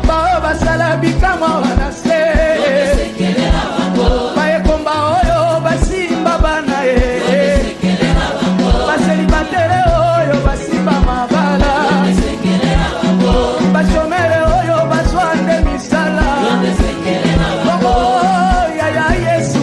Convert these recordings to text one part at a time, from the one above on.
bao basala bikamwa wana se bayekomba oyo basimba bana ye baselibatere oyo basimba mabala bashomere oyo bazwande misala yaya Yesu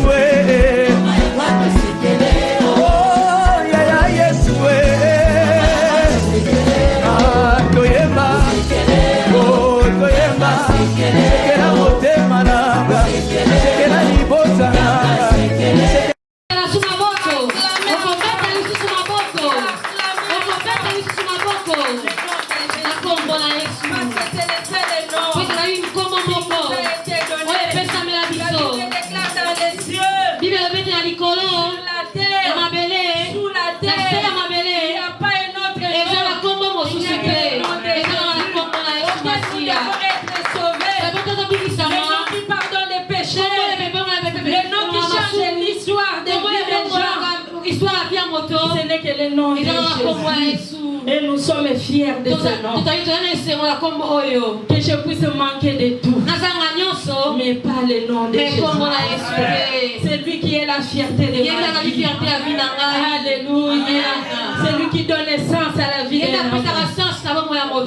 ce n'est que le nom de Jésus. Et nous sommes fiers de ce nom. Que je puisse manquer de tout, mais pas le nom de Jésus. C'est lui qui est la fierté de ma vie. Alléluia. C'est lui qui donne sens à la vie de ma vie.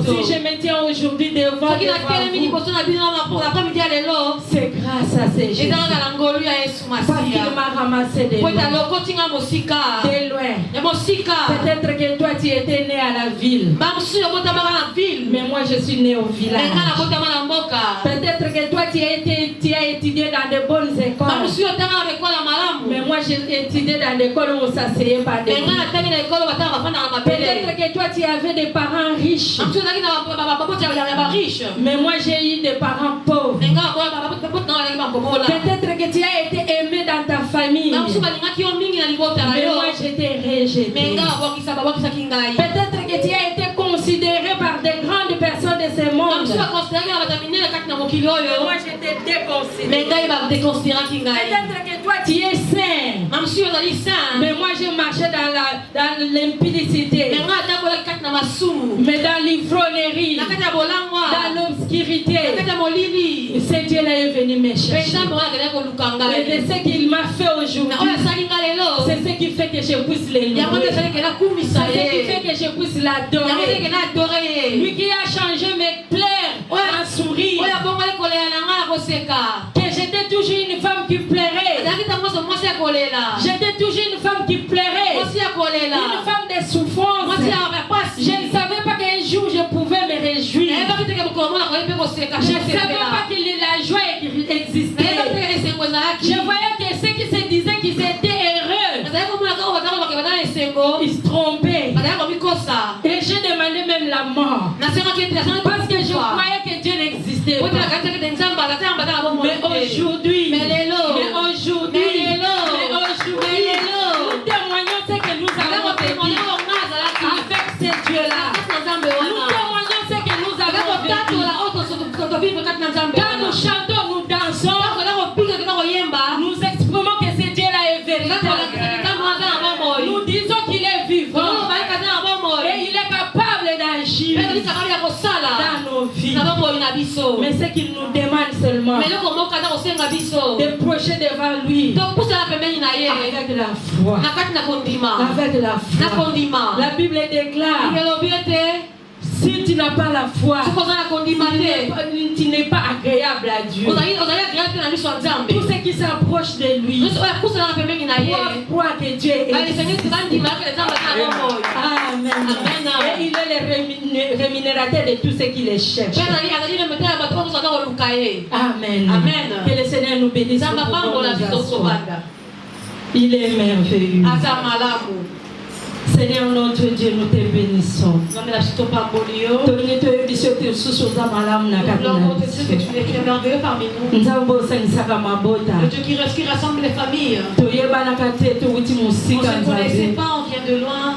Si je me tiens aujourd'hui devant vous, c'est grâce à ce Jésus. Parce qu'il m'a ramassé de loin. Peut-être que toi tu étais né à la ville, mais moi je suis né au village. Peut-être que toi tu as étudié dans de bonnes écoles, mais moi j'ai étudié dans des écoles où on s'asseyait par des livres. Peut-être que toi tu avais des parents riches, mais moi j'ai eu des parents pauvres. Peut-être que tu as été aimé dans ta famille, mais moi j'étais rejeté. Peut-être que tu as été considéré par des grandes personnes de ce monde, mais moi j'étais déconsidéré. Peut-être que toi tu es saint, mais moi je marchais dans l'impudicité, mais dans l'ivronnerie, dans l'obscurité. Ce Dieu-là est venu me chercher. Et de ce qu'il m'a fait aujourd'hui, c'est ce qui fait que je puisse le louer. C'est ce qui fait que je puisse l'adorer. Lui qui a changé mes pleurs en sourire. Que j'étais toujours une femme qui pleurait. J'étais toujours une femme qui pleurait. Une femme de souffrance. Je ne savais pas qu'un jour je pouvais me réjouir. Je ne savais pas que la joie existait. Je voyais que ceux qui se disaient qu'ils étaient heureux, ils se trompaient. Et j'ai demandé même la mort, parce que je croyais que Dieu n'existait pas. Mais aujourd'hui, nous témoignons ce que nous avons vécu avec ce Dieu-là. Nous témoignons ce que nous avons vécu. Quand nous chantons, nous dansons, nous exprimons que ce Dieu-là est véritable. Nous disons qu'il est vivant et il est capable d'agir dans nos vies. Mais ce qu'il nous demande seulement, de projeter devant lui avec la foi. Avec la foi. La Bible déclare, si tu n'as pas la foi, tu n'es pas agréable à Dieu. Tout ce qui s'approche de lui croit que Dieu est. Amen. Et il est le rémunérateur de tout ce qui les cherche. Amen. Que le Seigneur nous bénisse. Il est merveilleux. Seigneur notre Dieu, nous te bénissons. Le Dieu qui rassemble les familles. On ne connaissait pas, on vient viennent de loin.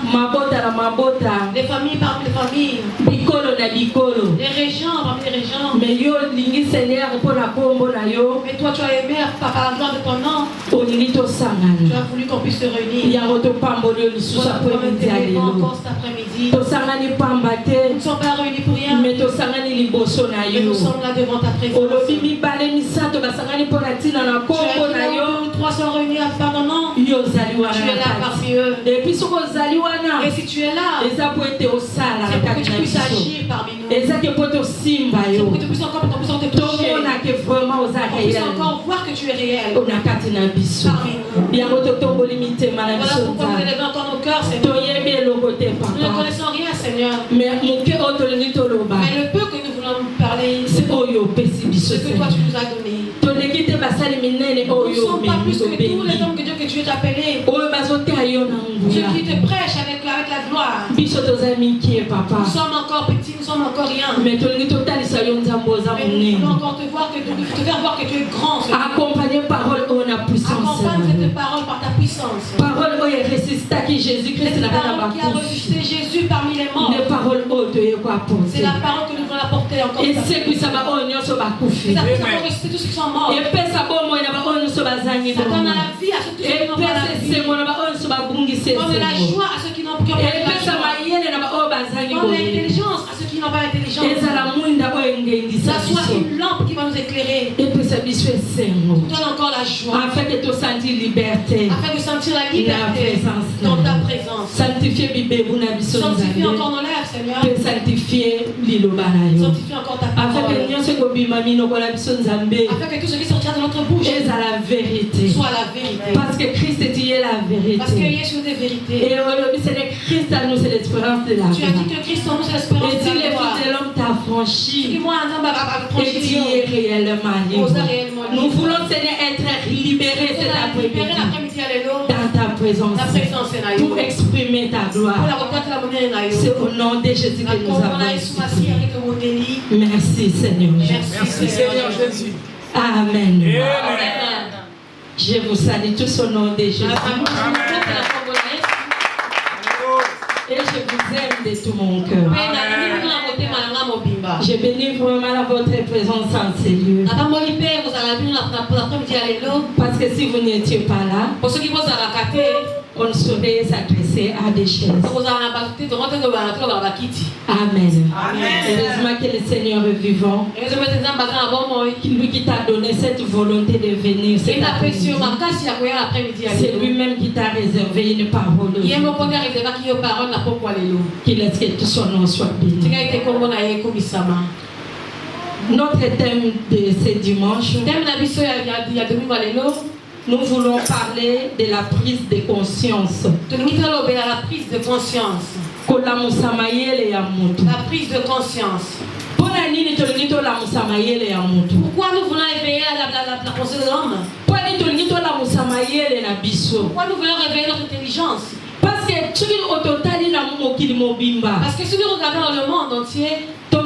Mabota. Les familles parmi les familles. Bikolo na bikolo. Les régions parmi les régions. Mais yo lingi Seigneur pour la combo na yo. Mais toi tu as aimé par la gloire de ton nom. Olingi to sangana. Tu as voulu qu'on puisse se réunir. Ya roto pambolo lisusu après-midi alelo. Encore cet après-midi. To sangani pambate. Nous ne sommes pas réunis pour rien. Mais to sangani liboso na Mais yo. nous sommes là devant ta présence. Olobi mibale misato basangani pour la tina na combo na yo. Trois sont réunis à faire ton nom. Yo zaliwa Tu es là parmi eux. Et puis soko zaliwana. Et si tu es là, Eza po ete osala c'est pour na que tu puisses agir parmi nous. Eza ke po to simba C'est yo. pour que tu puisses encore te toucher. Tomona ke vraiment oza On puisse réel. encore voir que tu es réel On a kati na biso. parmi nous. Yango to tomboli mitema na Voilà biso. pourquoi nous élevons encore nos cœurs, Seigneur. Toyebi eloko te Nous ne papa. connaissons rien, Seigneur. Mais moke oyo tolingi toloba. Mais le peu que nous voulons parler, C'est oyo opesi biso ce que toi Seigneur. tu nous as donné. Toleki te basali minene Nous ne oyo sommes pas plus que tous les obengi. hommes que Dieu que tu es appelé. Oyo bazoteya yo na Ceux nguya. qui te prêchent avec la gloire. Biso toza mikie papa. Nous sommes encore petits, nous sommes encore rien. Mais tolingi totalisa yo nzambe oza Mais nous monene. voulons encore te faire voir que tu es grand, Seigneur. Accompagner parole oyo na puissance. Accompagne cette parole par ta puissance. Parole oyo ressuscitaki Jésus-Christ C'est na la bana parole qui a bakufi. ressuscité Jésus parmi les morts. Ne parole oyo toyeko apporter. C'est la parole que nous voulons apporter encore. esekwisa baoyo nyonso bakufi. C'est la parole qui a ressuscité tous ceux qui sont morts. epesa bomoi na baoyo nyonso bazangi Ça donne bomoi. la vie à ceux qui n'ont pas la epesa vie. esengo na baoyo nyonso babungisi Donne la esengo. joie à ceux qui n'ont pas la epesa joie. mayele na baoyo bazangi Donne boye. l'intelligence à ceux qui n'ont pas l'intelligence. ezala mwinda oyo engendisa Ça soit biso. une lampe qui va nous éclairer. epesa biso esengo Donne encore la joie. afin que tosanti liberté Afin de sentir la liberté présence. dans ta présence. sanctifie bibebu na biso Sanctifie nzambe encore nos lèvres, Seigneur. mpe sanctifie liloba na yo Sanctifie encore ta afin que parole. nyonso ekobima minoko na biso nzambe Afin que tout ce qui sortira de notre bouche ezala vérité. soit la vérité. Parce que Christ est la Parce que vérité. Yeshua est vérité. Et aujourd'hui, c'est le Christ à nous, c'est l'espérance de la Tu as dit vie. que Christ en nous c'est l'espérance Et si de le la gloire. Fils de l'homme t'a Tu dis franchi, moi un homme à et tu es réellement libre. Nous voulons, Seigneur, être libérés cet libérer après-midi l'après-midi alléluia. dans ta présence La présence est là. pour exprimer ta Pour gloire. la reconnaître la monnaie là. C'est au nom de Jésus que nous avons Merci expliqué. avec le modèle. Merci, Seigneur. Merci Seigneur Jésus. Amen. Amen. Je vous salue tous au nom de Jésus. Et je vous aime de tout mon cœur. Je bénis vraiment votre présence en ces lieux. Parce que si vous n'étiez pas là, on ne saurait s'adresser à des chaises. Amen. Heureusement que le Seigneur est vivant. Lui qui t'a donné cette volonté de venir. C'est lui-même qui t'a réservé une parole. Qu'il laisse que tout son nom soit béni. Notre thème de ce dimanche, nous voulons parler de la prise de conscience. La prise de conscience. La prise de conscience. Pourquoi nous voulons éveiller la conscience de l'homme? Pourquoi nous voulons réveiller notre intelligence? Parce que si nous regardons dans le monde entier, on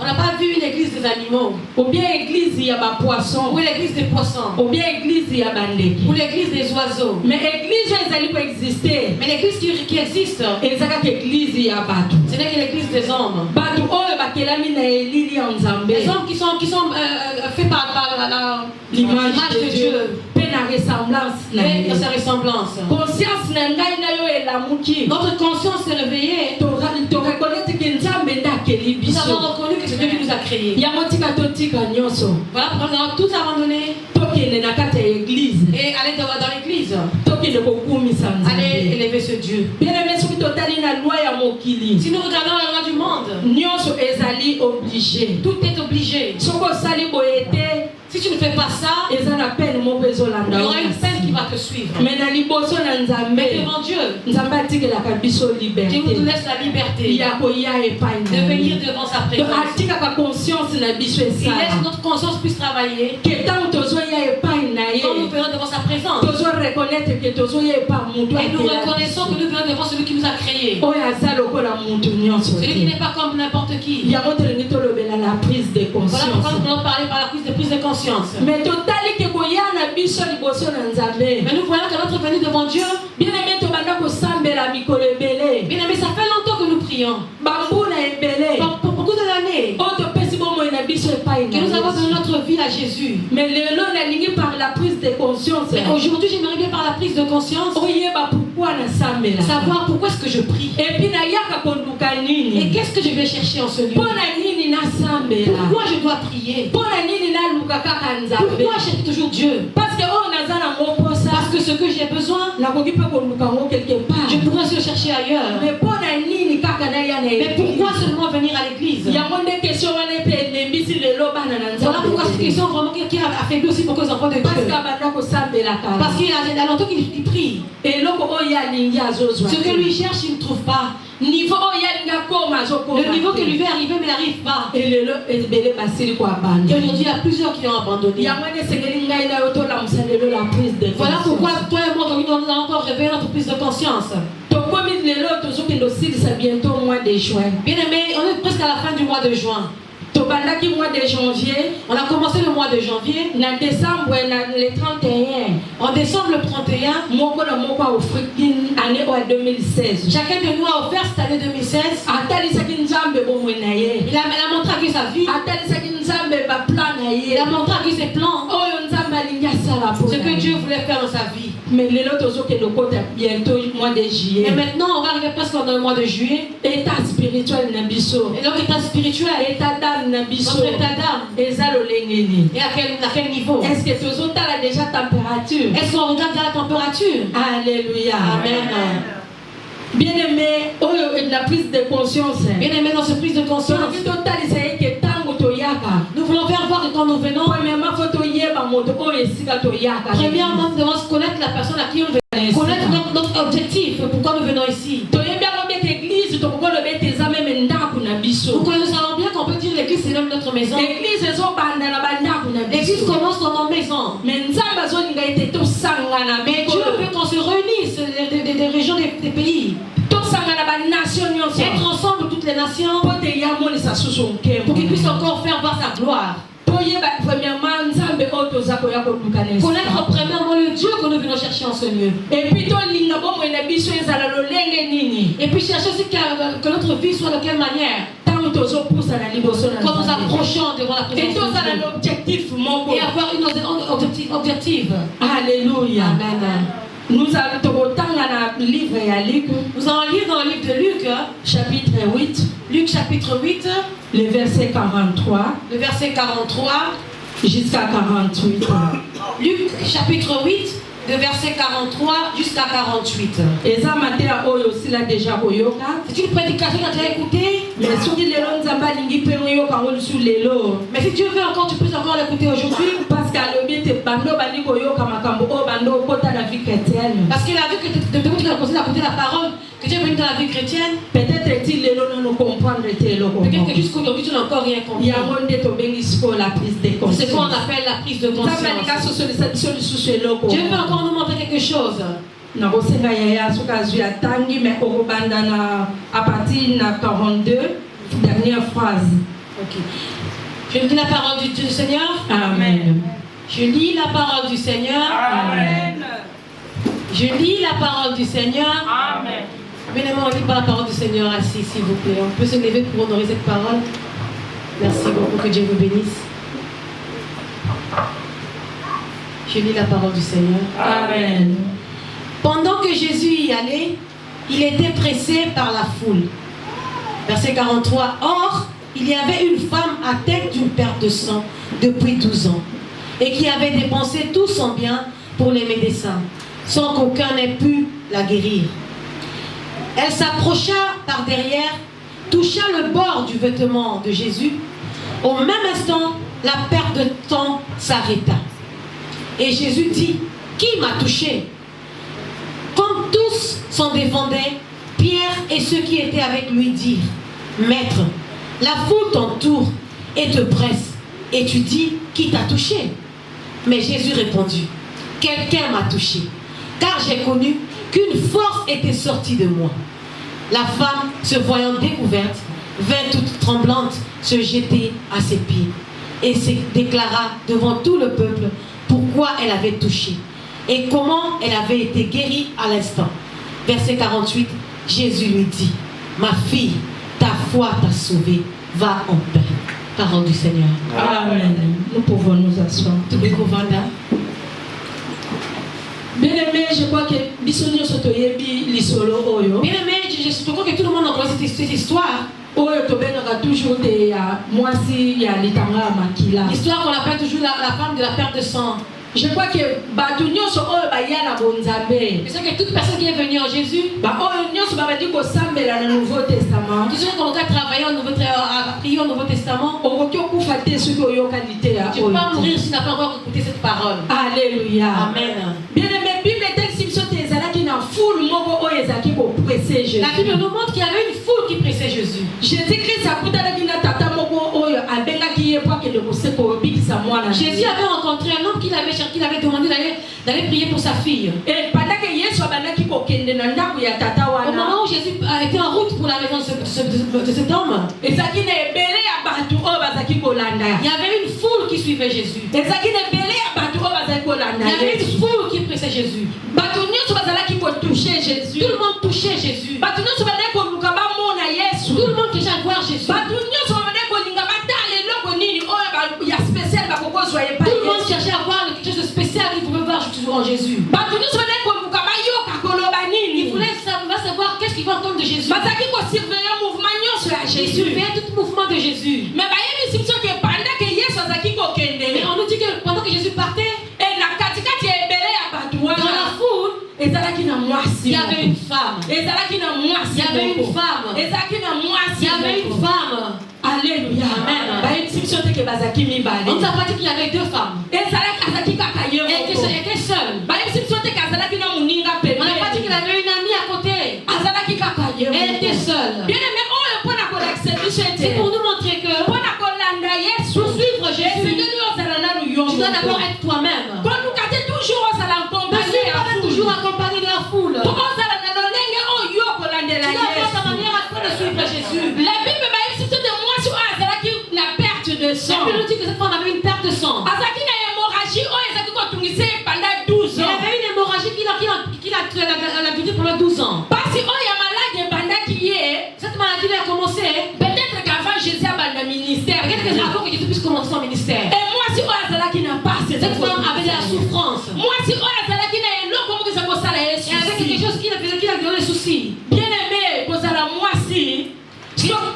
n'a pas vu une église des animaux, ou bien église ya ba poisson, ou l'église des poissons, ou bien église ya bandeki, ou l'église des oiseaux. mais église ezali ko exister. Mais l'église qui existe, ezaka ke église ya batu. ce n'est que l'église des hommes. Batu oyo bakelami na elili ya nzambe. Les hommes qui sont faits par l'image de Dieu. Pe na ressemblance na et ye. dans sa ressemblance. Conscience na ngai na yo elamuki. Notre conscience s'est réveillée. To reconnaître que nzambe ndakeli Nous biso. avons reconnu que c'est Dieu qui nous a créés. Yango tika totika nyonso. Voilà pourquoi nous avons tout abandonné Tokende na kati ya église. et aller dans l'église. Tokende kokumisa Aller nzambe. élever ce Dieu. Bien-aimé, soki totali na loi ya mokili. Si nous regardons la loi du monde, Nyonso ezali obligé. tout est obligé. Soko sali boye te, Si tu ne fais pas ça, eza na peine moko il y ezolanda. aura une peine qui va te suivre. Mais na liboso na Mais nzambe, devant Dieu, nzambe atikelaka biso Dieu liberté. nous laisse la liberté Ya koya epai de na venir ye. devant sa Donc présence. atikaka conscience na biso Il laisse que esala. notre conscience puisse travailler. Ke ntango tozoya epai na Quand nous ye, venons devant sa présence, tozo reconnaître ke tozoya epai mutu et nous atela reconnaissons que biso. nous venons devant celui qui nous a créés. Oyo aza lokola mutu nyonso Celui qui te. n'est pas comme n'importe qui. Yango tolingi tolobela la prise de Voilà pourquoi nous conscience. voulons parler par la prise de conscience. Mais totali ke boyana biso liboso na Nzambe. Mais nous voyons que notre venue devant Dieu, Bien-aimé to banda ko sambela mikolo ebele. bien aimé, ça fait longtemps que nous prions. Bambuna ebele. Pour beaucoup d'années, Oto pesi bomo na biso epai que nous na avons Yesu. donné notre vie à Jésus. Mais lelo nalingi par la prise de conscience. Mais aujourd'hui, j'aimerais bien par la prise de conscience, Oyeba pourquoi na sambela. savoir pourquoi est-ce que je prie. Et puis na yaka konduka Et nini. qu'est-ce que je vais chercher en ce lieu. Pona nini na sambela. Pourquoi je dois prier. Pona nini na luka kaka Nzambe. Pourquoi chercher toujours Dieu. Parce que on naza na moposa. Parce que ce que j'ai besoin, Na koki pa konduka ngo quelque part. je pourrais se le chercher ailleurs. Mais pona nini kaka na ya na. Mais pourquoi seulement venir à l'église? Yango nde question wana pe lembisi lelo bana na Voilà Nzambe. pourquoi cette question vraiment qui a affaibli aussi beaucoup les enfants de Parce que Dieu. banda ko sambela kaka. Parce qu'il y a longtemps qu'il prie. Eloko oyo alingi azozwa. Ce que lui cherche, il ne trouve pas. Niveau oyo alingi akoma azokoma. Le niveau que lui veut arriver, mais il n'arrive pas. elelo ebele basili kwa Et banda. aujourd'hui, il y a plusieurs qui ont abandonné. Yango nde esengeli ngai na yo tolamusa lelo la prise de Voilà conscience. pourquoi toi et moi, nous avons encore réveillé notre prise de conscience. Tokomi lelo tozokende osilisa bientôt mois de juin. Bien aimé, on est presque à la fin du mois de juin. Tobandaki mois de janvier. On a commencé le mois de janvier. Na décembre na le 31. En décembre le 31, Moko na moko aofriki année oyo 2016. chacun de nous a offert cette année 2016. Atalisaki Nzambe bomoi na ye. Il a montré à Dieu sa vie. Atalisaki Nzambe baplan na Il ye. a montré à Dieu ses plans. Oyo Nzambe alingi asala po. Ce que Dieu voulait faire dans sa vie. Mais lelo tozokende okota bientôt mois de Et juillet. maintenant, on va arriver presque dans le mois de juillet. État spirituel na biso. Et donc, état spirituel, État d'âme na biso. notre état d'âme. Eza lolenge nini? Et à quel niveau? Est-ce que tozotala déjà température? Est-ce qu'on regarde la température? Alléluia. Amen. Bien-aimé, oyo na prise de conscience. Bien aimé, dans cette prise de conscience, Soki totalisa ye ke tango toyaka. nous voulons faire voir que quand nous venons, Premièrement, faut toyeba moto oyo esika toyaka. premièrement, nous devons connaître la personne à qui on veut. Connaître notre objectif, pourquoi nous venons ici. Toyebi yango bete église tokokoloba ete eza meme ndako na biso. Pourquoi nous savons bien qu'on peut dire l'église c'est même notre maison. Église ezobanda na bandako na L'église biso. commence dans nos maisons. Mais nzambe azolinga ete tosangana Mais Dieu veut qu'on se réunisse des régions des pays. tosangana banation nyonso. Être ensemble toutes les nations Po te ya monisa susu nkembo. pour qu'il puisse encore faire voir sa gloire. Toyeba premièrement nzambe oyo toza koya koluka na Connaître esika. premièrement le Dieu que nous venons chercher en ce lieu. Et puis tolinga bomoi na biso ezala lolenge nini? Et puis chercher aussi que notre vie soit de quelle manière. Ntango tozopusa na liboso na Quand nous Nzambe. approchons devant la Et présence de tozala Dieu. na objectif moko. Et avoir une objectif. Alléluia. Amen. Nous allons tokotanga na livre ya Luc Nous allons lire dans le livre de Luc, chapitre 8, Luc chapitre 8, le verset 43 le verset 43. jusqu'à 48. Luc chapitre 8, de verset 43 jusqu'à 48. Eza mateya oyo osila déjà koyoka. C'est une prédication que tu as écoutée. Mais soki lelo nzambe alingi mpe oyoka ngo lisu lelo. Mais si Dieu veut encore, tu peux encore l'écouter aujourd'hui. Parce qu'alobi ete bando bandi koyoka makambo oyo bando okota na vie chrétienne. Parce qu'il a vu que depuis que tu as commencé à écouter la parole, que tu es venu dans la vie chrétienne, Peut-être eti lelo nano comprendre te eloko peut-être moko. que jusqu'aujourd'hui tu n'as encore rien compris. Yango nde tobengi sikoyo la prise de C'est ce qu'on conscience. appelle la prise de Nzambe alingi conscience. asosolisa biso lisusu eloko. Dieu veut encore nous montrer quelque chose. nakosenga yaya soki azwi atangi mais okobanda na à partir na 42 dernière phrase. Ok. Je lis la parole du Seigneur. Amen. Je lis la parole du Seigneur. Amen. Je lis la parole du Seigneur. Amen. Bien-aimés, on lit pas la parole du Seigneur assis, s'il vous plaît. On peut se lever pour honorer cette parole. Merci beaucoup, que Dieu vous bénisse. Je lis la parole du Seigneur. Amen. Pendant que Jésus y allait, il était pressé par la foule. Verset 43. Or, il y avait une femme atteinte d'une perte de sang depuis 12 ans et qui avait dépensé tout son bien pour les médecins, sans qu'aucun n'ait pu la guérir. Elle s'approcha par derrière, toucha le bord du vêtement de Jésus. Au même instant, la perte de temps s'arrêta. Et Jésus dit, qui m'a touché? Comme tous s'en défendaient, Pierre et ceux qui étaient avec lui dirent, Maître, la foule t'entoure et te presse, et tu dis, qui t'a touché? Mais Jésus répondit, quelqu'un m'a touché, car j'ai connu qu'une force était sortie de moi. La femme, se voyant découverte, vint toute tremblante se jeter à ses pieds. et se déclara devant tout le peuple pourquoi elle avait touché et comment elle avait été guérie à l'instant. Verset 48, Jésus lui dit, ma fille, ta foi t'a sauvée, va en paix. Parole du Seigneur. Amen. Nous pouvons nous asseoir. Bien-aimé, je crois que Bissonio Sotoyebi, l'isolo Oyo. Bien-aimé, je crois que tout le monde a entendu cette histoire. Oyo tobenaka toujours de moi si ya litanga makila. L'histoire qu'on appelle toujours la femme de la perte de sang. Je crois que Batunyo so oyo bayana bonzambe. C'est que toute personne qui est venue en Jésus, Ba oyo nyonso babadi ko sambela na Nouveau Testament. tous ceux qui ont travaillé à prier au Nouveau Testament, Okoki okufa te soki oyoka lite ya tu ne peux pas oyo. mourir si tu n'as pas encore écouté cette parole. Alléluia. Amen. Bien-aimé, Bible texte so te ezalaki na foule moko oyo ezalaki ko presser Jésus. La Bible nous montre qu'il y avait une foule qui pressait Jésus. Jésus-Christ akutanaki na tata moko oyo abengaki ye po akende koseka obikisa mwana. Jésus avait rencontré un homme qu'il avait demandé d'aller prier pour sa fille. Et pendant que Yesu abandaki kokende na ndako ya tata Au wana. moment où Jésus était en route pour la maison de cet homme, Ezalaki na ebele ya bato oyo bazalaki kolanda. il y avait une foule qui suivait Jésus. Ezalaki na ebele ya bato oyo bazalaki Il kolanda. y avait une foule qui pressait Jésus. Bato nyonso bazalaki kotouche Jésus. Tout le monde touchait Jésus. Bato nyonso bazalaki koluka bamona Yesu. Tout le monde cherchait à voir Jésus. Bato nyonso bazalaki kolinga batala eloko nini oyo ya spécial bakokozwa ye pa Tout le monde Yesu. cherchait à voir quelque chose de spécial qu'il pouvait voir toujours en Jésus. Bato nyonso bazalaki koluka bayoka koloba Il nini. voulait savoir qu'est-ce qu'il va entendre de Jésus. Bazalaki kosurveiller mouvement nyonso ya Il Jésus. surveillait tout mouvement de Jésus. Mais bayebisi biso ke pendant que Yesu azalaki kokende. Mais on nous dit que pendant que Jésus partait, Et na katikati ya ebele ya bato dans wana. la foule, Ezalaki na mwasi. il y avait une femme. Ezalaki na mwasi. Il y avait une moko. femme. Ezalaki na mwasi. Il y avait une moko. femme. Alléluia. Amen. Bayebisi biso te ke bazalaki mibale. On ne t'a pas dit qu'il y avait deux femmes. Ezalaki azalaki kaka ye Elle moko. était seule. Bayebisi biso te ke azalaki na moninga On n'a pas dit qu'il pembeni. avait une amie à côté. Azalaki kaka ye Elle moko. était seule. Bien aimé oyo mpona kolakisa biso C'est ete pour nous montrer que mpona kolanda Yesu pour suivre Jésus, esengeli ozala nanu yo tu dois moko. d'abord être toi-même. koluka te toujours ozala Ne nkompagnie suis ya pas foule. toujours accompagné de la foule. Po ozala na lolenge oyo kolandela Tu dois faire ta Yesu. manière à toi de suivre Jésus. La Bible bayebisi biso te mwasi oyo azalaki na perte de La sang. Bible nous dit que cette femme avait une perte de sang. azalaki na hémorragie oyo ezalaki kotungisa ye pendant 12 Elle ans. avait une hémorragie qui l'a duré pendant 12 ans. Pasi oyo ya maladi ebandaki ye Cette maladie a commencé. peut-être qu'avant Jésus abanda ministère. Regarde que avant que Jésus puisse commencer son ministère. Et mwasi oyo azalaki na pasi. Cette femme avait de la souffrance. mwasi oyo azalaki na eloko moko eza kosala ye Et avec quelque susi. chose qui a donné des soucis. Bien aimé kozala mwasi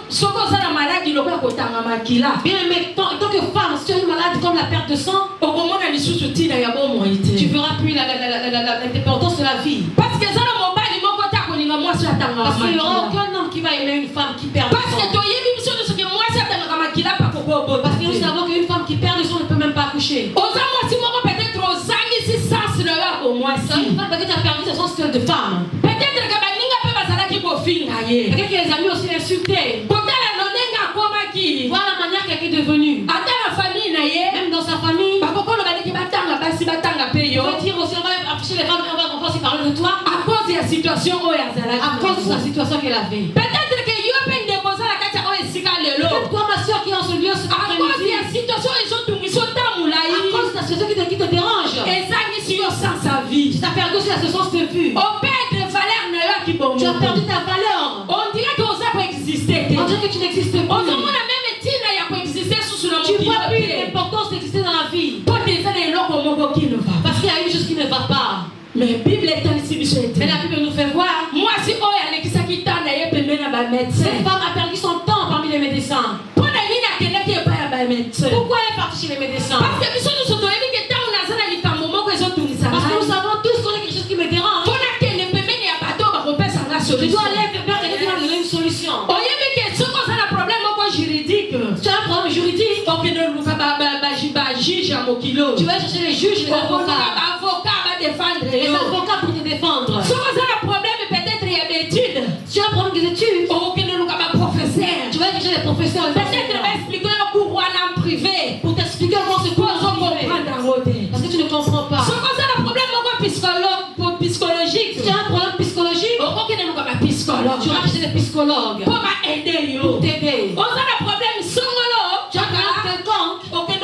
soki ozala maladi lokola kotanga makila Bien aimé, tant que femme, si tu as une maladie comme la perte de sang, okomona lisusu ntina ya bomoi te. tu verras plus l'indépendance de la vie. parce que eza na mobali moko te akolinga mwasi atangaka Parce qu'il n'y aura makila. aucun homme qui va aimer une femme qui perd parce du que sang. toyebi biso nyonso ke mwasi atangaka makila pakokobota. Parce que nous savons qu'une femme qui perd du sang ne peut même pas accoucher. oza mwasi moko peut-être ozangisi sens na yo ya C'est komwasi. une femme parce que tu as perdu son sens de femme. peut-être ke baninga mpe bazalaki kofinga ye. Quelqu'un qui les a mis aussi insultés. kotala lolenge akomaki Voilà la manière qu'elle est devenue. ata na famille na ye Même dans sa famille, bakokoloba ndenge batanga basi batanga mpe on yo va dire aussi, on va afficher les femmes, on va aussi parler de toi à cause ya situation oyo azalaki. à cause de sa situation qu'elle avait. peut-être ke yo mpe ndeko ozala kati ya oyo esika lelo Peut-être toi, ma soeur, qui est en ce lieu, cet à cause après-midi, ya situation ezotungisa ota à molai cause de ta situation qui te dérange, ezangisi yo sans sa vie. tu as perdu aussi la sens de vue. operdre valeur na yo ya Tu as kibongo. perdu ta valeur. on dirait que oza koexiste te. On dirait que tu n'existes plus. ozomona meme ntina ya koexiste susu na Tu vois plus mokili te. l'importance d'exister dans la vie. po te eza na eloko moko qui ne va pas. Parce qu'il y a une chose qui ne va pas. mais bible etalisi biso ete Mais la Bible nous fait voir. mwasi oyo alekisaki ntan na ye pembeni na bamédecin. Cette femme a perdu son temps parmi les médecins. mpo na nini akendaki epai ya bamédecin. Pourquoi elle est partie chez les médecins? parce que biso nyonso toyebi ke ntango naza na likambo moko ezotungisa Parce que nous ngai savons tous qu'on a quelque chose qui me dérange. mpo nakende pembeni ya bato oyo bakopesa nga Je solution. dois aller vers quelqu'un qui va me donner une solution. oyebi ke soki oza na problème moko juridique Si tu as un problème juridique, okende luka bajuge ya mokili oyo. tu vas chercher les juges et les okoluka avocats. baavocat badefendre Les yo. avocats pour te défendre. soki oza na problème peut-être ya baétude Si tu as un problème des études, okokende luka baprofesseur tu vas chercher les professeurs. Les peut-être enseignants, baexplike yo cours wana en privé pour t'expliquer comment c'est po quoi ozokomprendre yango te. Parce que tu ne comprends pas. soki oza na problème moko psychologique Si tu as un problème psychologique, okokende luka bapsychologue tu vas chercher des psychologues po baede yo. pour t'aider. oza na problème songolo Tu as un problème quelconque, okende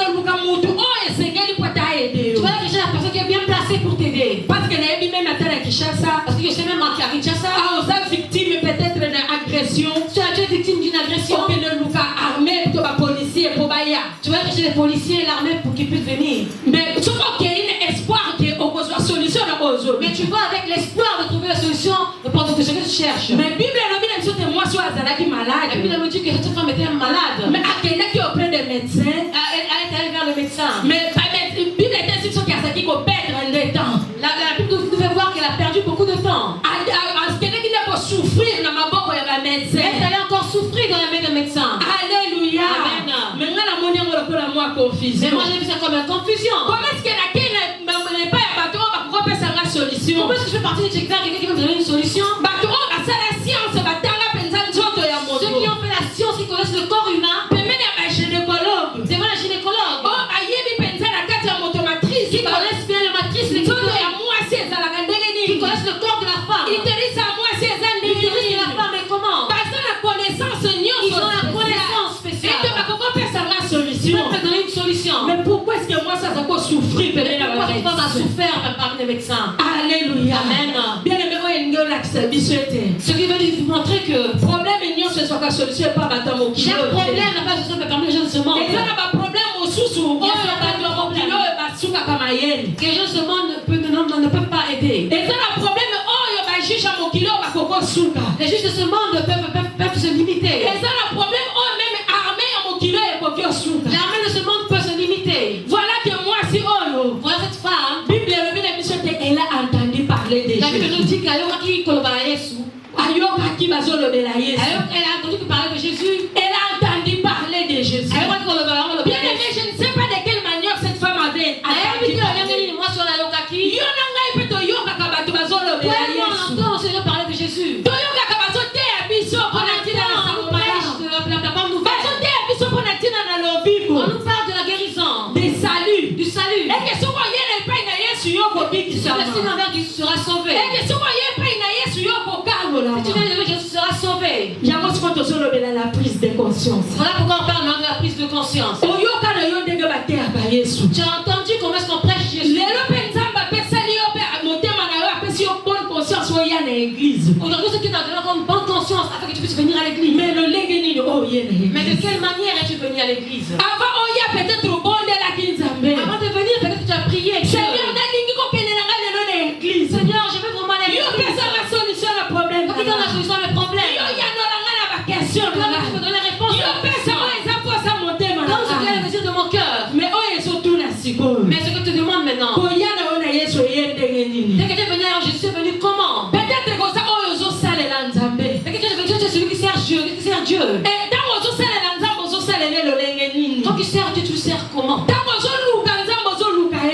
policiers et l'armée pour qu'ils puissent venir. Mais tu vois qu'il y a un espoir qu'on soit solution à cause. Mais tu vas avec l'espoir de trouver la solution pour ce que tu cherches. Mais la Bible dit que moi suis malade. La Bible me dit que cette femme était malade. Mais à quelqu'un qui est auprès des médecins. Elle est allée vers le médecin. Mais la Bible est ainsi qu'il y a qui peut perdre le temps. La Bible nous fait voir qu'elle a perdu beaucoup de temps. Quelqu'un qui n'a pas souffrir dans ma boque, il y a un médecin. Elle allait encore souffrir dans la main du médecin. Alléluia. Amen. Mais moi, confusion. Mais moi j'ai vu ça comme une confusion. Comment est-ce que la n'est pas un bateau, on va faire sa solution? Comment est-ce que je fais partie de quelqu'un qui va me donner une solution? Bateau, c'est la science, ceux qui ont fait la science, qui connaissent le corps humain, c'est un gynécologue. c'est moi la gynécologue. Qui connaissent bien le matrice, qui connaissent le corps de la femme. Ils connaissent la femme, mais comment? Ils ont la connaissance spéciale. Ils peuvent te donner une solution. Mais pourquoi est-ce que moi ça va pas souffrir? Pourquoi cette femme a souffert parmi les médecins? Alléluia. Amen. Bien aimé, ce qui veut vous montrer que problème est ce soit la solution pas maintenant. chaque problème n'a pas de solution parmi les gens de ce monde. Et ça n'a pas problème au sous-sous. Que les gens de ce monde ne peuvent pas aider. Et ça n'a problème. Les juges de ce monde peuvent se limiter. Et ça n'a problème. L'armée de ce monde peut se limiter. Voilà que moi, si Voilà cette femme. elle a entendu parler de La Bible Jésus. nous dit qu'elle a entendu parler de Jésus. Elle a entendu parler de Jésus. Bien aimé, je ne sais pas de quelle manière cette femme avait entendu parler. Moi, sur la Lokaki, on entend le Seigneur parler de Jésus. On nous parle de la guérison, du salut. Si tu restes envers Dieu, tu seras sauvé. Si tu viens de Jésus, tu seras sauvé. La prise de conscience. Voilà pourquoi on parle maintenant de la prise de conscience. Tu as entendu comment est-ce qu'on prêche Jésus? Aujourd'hui, ceux qui t'ont donné comme bonne conscience afin que tu puisses venir à l'église. Mais de quelle manière es-tu venu à l'église? Avant de venir, peut-être que tu as prié. Seigneur, je veux vraiment aller à l'église. Qui donne la solution à mes problèmes? Tu peux donner la réponse. Comme ce que est le désir de mon cœur. Mais ce que tu demandes maintenant, dès que tu es venu à Jésus, tu es venu comment? Peut-être que tu es celui qui sert Dieu, qui sert Dieu. Quand tu sers Dieu, tu le sers comment?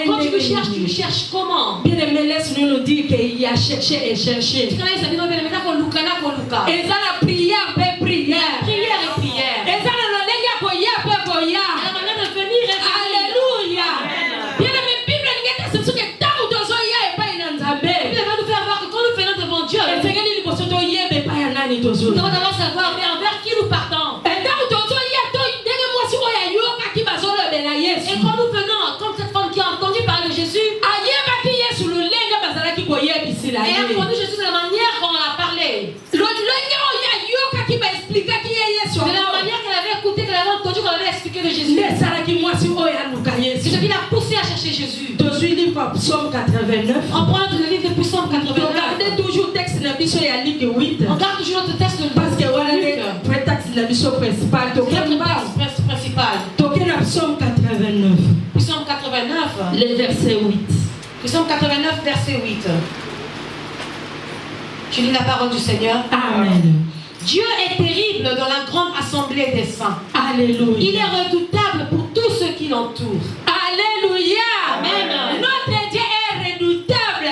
Quand tu le cherches comment? Bien aimé, laisse-nous nous dire qu'il y a cherché et cherché. Tu connais ça, bien aimé, maintenant qu'on luka. Et ça la prière, prière. Prière et prière. Et ça la manière de venir et alléluia. Bien aimé, Bible nous dit que tant ou dans soya et pas in Nzambe. Il va nous faire voir que quand nous venons devant Dieu, Et c'est que nous posons to yebe pas ya nani to nous zo. devons d'abord savoir vers qui nous partons. Et tant ou dans soya to denge moi si oya yoka ki bazolo be la Yesu. Et quand nous venons, comme cette femme qui a entendu parler de Jésus, Ayeba ki Yesu lo lenga bazala ki koyebi sila. et a entendu Jésus de la manière dont on a parlé. Lo lenga oya yoka ki ba explica ki Yesu. De la manière qu'elle avait écouté, qu'elle avait entendu, qu'elle avait expliqué de Jésus. Ne sala ki moi si oya luka C'est Yesu. ce qui l'a poussé à chercher Jésus. To suis livre Psaume 89. On prend le livre de Psaume 89. Regardez toujours texte na biso ya Luc 8. On garde toujours notre texte de Parce que voilà Luc. le prétexte na biso principal. Notre texte principal. Toqué na Psaume 89. Psaume 89. Le verset 8. Psaume 89, verset 8. Je lis la parole du Seigneur. Amen. Dieu est terrible dans la grande assemblée des saints. Alléluia. Il est redoutable pour tous ceux qui l'entourent. Alléluia. Amen. Notre Dieu est redoutable.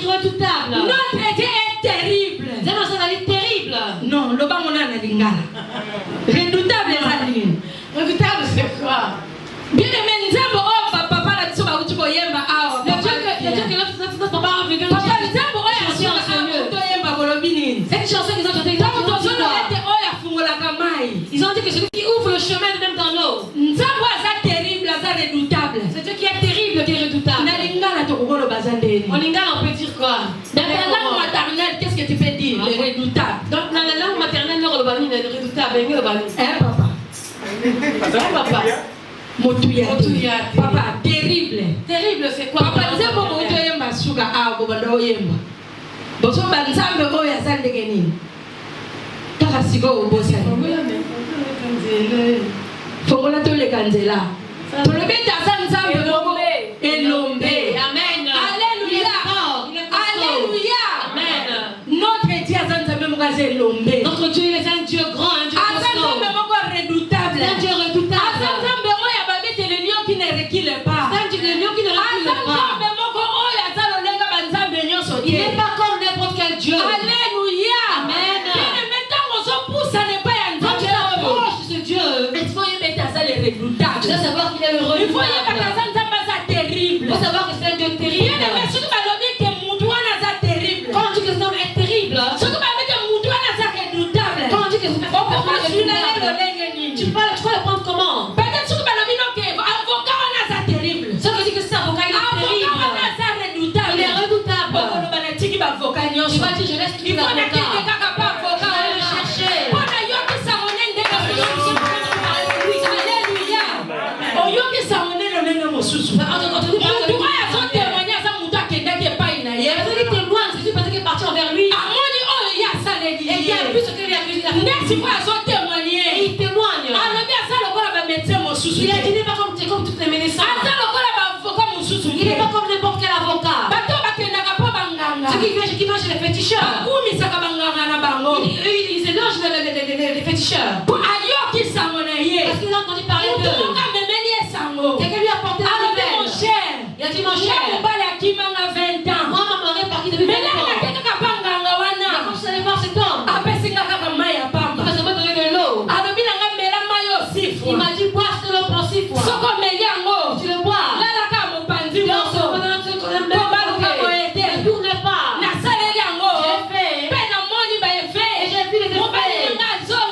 Redoutable. Notre Dieu est terrible. Terrible. Non, le bas mon âne lingala. Redoutable ezali. Redoutable, c'est quoi? Bien aimé nzambo oh papa la biso ba uti koyemba awa. Le Dieu que notre papa a vécu. Papa nzambo oh ya chanson to yemba bolobi nini. Cette chanson qu'ils ont chantée, ils ont dit que celui qui ouvre le chemin même dans l'eau. C'est Dieu qui est terrible, qui est redoutable. En lingala, on peut dire quoi? Dans la langue maternelle, qu'est-ce que tu peux dire? Le redoutable. Donc, dans la langue maternelle, le redoutable, Hein, papa? Hein, papa? Motuya. Papa, terrible. Terrible, c'est quoi? Papa, c'est pour vous dire ma suga a bobando yemba. Boso banzambe o ya zande geni. Kaka sigo obosa. Fongola to le kanzela. To le beta zanzambe elombe. Amen. Alléluia. Alléluia. Amen. Notre Dieu zanzambe mukaze elombe. Notre Dieu il est un Dieu grand, un Dieu costaud. Zanzambe moko redoutable. Un Dieu redoutable. Zanzambe o ya babete le lion qui ne recule pas. C'est un Dieu le lion qui ne recule pas. Zanzambe moko o ya zalo lenga banzambe nyonso. Il n'est pas comme n'importe quel Dieu. Alléluia. Amen. Quand tu approches de ce Dieu, il faut y mettre ça les redoutables. tu dois savoir qu'il est le Il faut y redoutable. mettre ça terrible. Il faut savoir que c'est un Dieu terrible. Bien aimé, ce que m'a dit que Moudouana ça terrible. Quand on dit que cet homme est terrible, Ce que m'a dit que Moudouana ça redoutable. quand on dit que c'est un Pourquoi personnage tu n'as redoutable, tu vas le prendre comment? Peut-être ce que m'a dit que avocat on a ça terrible. Ça veut dire que cet avocat il est terrible. Avocat on a ça redoutable. Il est redoutable. Tu vas dire je laisse tous les avocats. Je vais le chercher. Il y a plus ce qu'il a accusé. Et il témoigne. Il a dit n'est pas comme toutes les médecins. Il n'est pas comme n'importe quel avocat. Ceux qui vont chez les féticheurs. Ils élogent les féticheurs. Parce qu'ils ont entendu parler d'eux. Quelqu'un lui a apporté la nouvelle. Il a dit mon cher. Moi ma mari est partie depuis 20 ans. Quand je suis allé voir cet homme, il m'a seulement donné de l'eau. Il m'a dit bois de l'eau pour 6 fois. Tu le bois. Ne tourne pas. J'ai fait. Et j'ai vu les effets.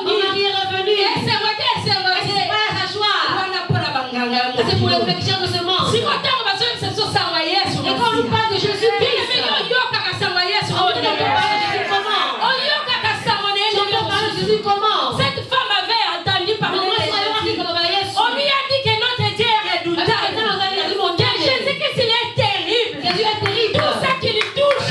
Mon mari est revenu. Et c'est pas sa joie. C'est pour les féticheurs de semences. Et quand on nous parle de Jésus-Christ, comment? Cette femme avait entendu parler de Jésus. On lui a dit que notre Dieu est redoutable. Que Jésus-Christ il est terrible. Tout ça qui lui touche.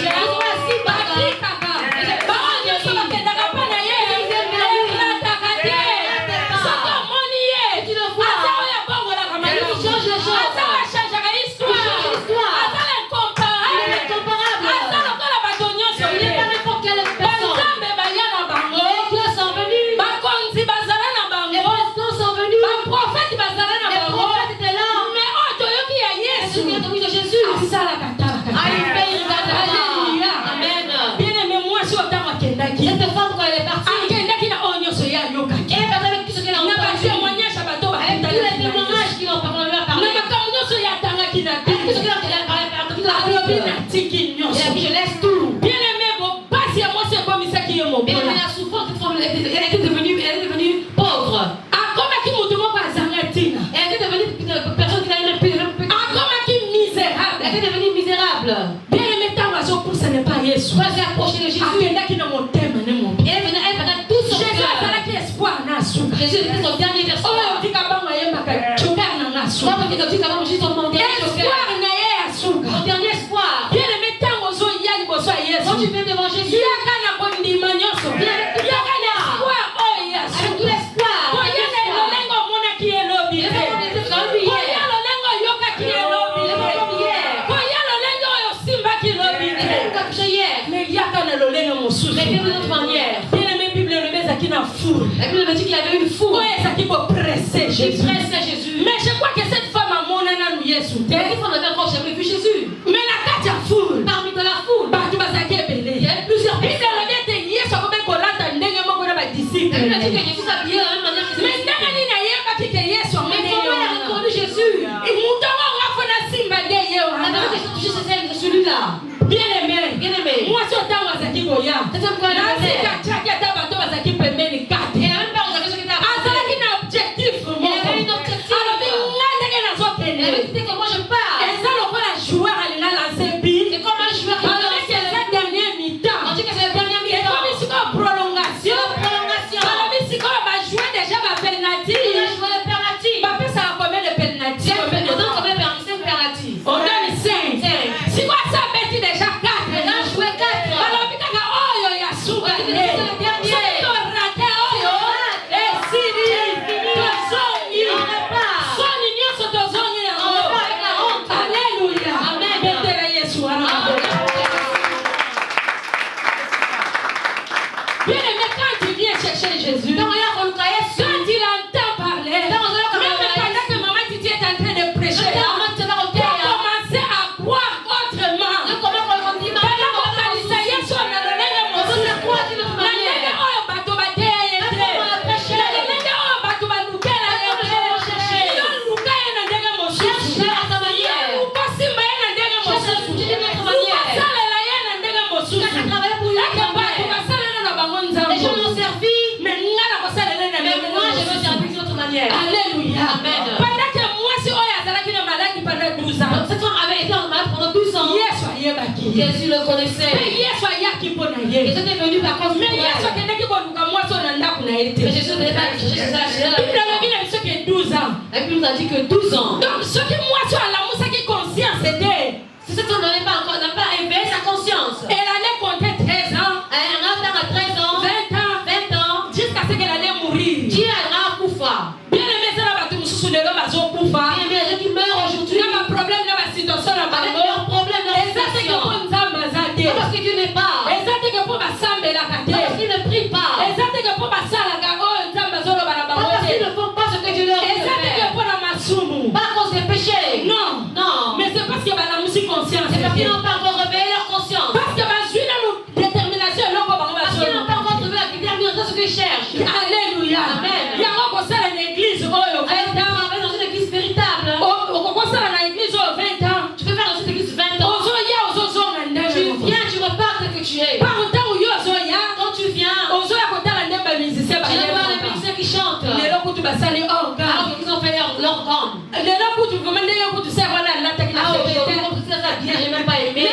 Cette femme quand elle est partie, elle est partie avec tout ce qu'elle a entendu. Avec tous les témoignages qui l'ont parlé. Tout ce qu'elle a parlé. Elle a dit je laisse tout. Et elle a souffert, cette femme, elle était devenue pauvre. Elle était devenue une personne qui n'avait même plus. Elle était devenue misérable. Quand elle s'est approchée de Jésus, elle venait tout son cœur. Jésus était son dernier espoir. Son dernier espoir. Quand tu viens devant Jésus, avec tout l'espoir. Mais bien d'une autre manière. La Bible me dit qu'il y avait une foule. Il pressait Jésus. Mais je crois que cette femme a mon âme Jésus. Cette femme n'avait encore jamais vu Jésus. Mais la carte a foule. Parmi de la foule, il y avait plusieurs personnes. La Bible a dit que Jésus s'habillait de la même manière que Jésus. Mais comment elle a reconnu Jésus? La manière que j'ai touché c'est celle de celui-là. Bien-aimé. Moi, je suis dans la Zakiboya. C'est un quoi la Elle manière. a même pas regardé ce qu'il a apporté. un objectif. Il avait une objectif. Elle avait dit que moi je pars. Et comme un joueur qui on dit que c'est la dernière mi-temps. Prolongation. Bien aimé, quand tu viens chercher Jésus, quand il entend parler, même pendant que maman Titi est en train de prêcher, tu as commencé à croire autrement. Alléluia. Amen. Pendant que moi, si on a été malade pendant 12 ans, cette femme avait été malade pendant 12 ans. Jésus le connaissait. Et c'était venu par cause de mais Jésus n'est pas cherché ça. Il 12 ans. Et puis il nous a dit que 12 ans. Donc ce qui moi sur l'amour, ce qui est conscience, c'était. Si cette femme n'avait pas encore, n'a pas éveillé sa conscience. Elle allait compter 13 ans. Elle a 13 ans. 20 ans. Jusqu'à ce qu'elle allait mourir. Dieu a Kufa. Bien aimé, c'est là que nous sommes les hommes Kufa. Bien aimé, ceux qui meurent aujourd'hui. Il y a un problème dans la situation. Avec leur problème dans la situation. Parce que Dieu n'est pas. Parce qu'ils ne prient pas. Parce qu'ils ne font pas ce que Dieu leur dit de faire. Pas à cause des péchés. Non. Mais c'est parce que la musique conscience. C'est parce qu'ils n'ont pas encore réveillé leur conscience. Parce que ma détermination est là. Parce qu'ils n'ont pas encore trouvé la détermination, ce qu'ils cherchent. Alléluia. Amen. Il y a encore ça dans l'église. Dans une église véritable. Tu peux faire dans une église 20 ans. Tu viens, tu repars tel que tu es. Quand tu viens, tu vas voir les musiciens qui chantent. Alors qu'ils ont fait leur gomme. J'ai même pas aimé.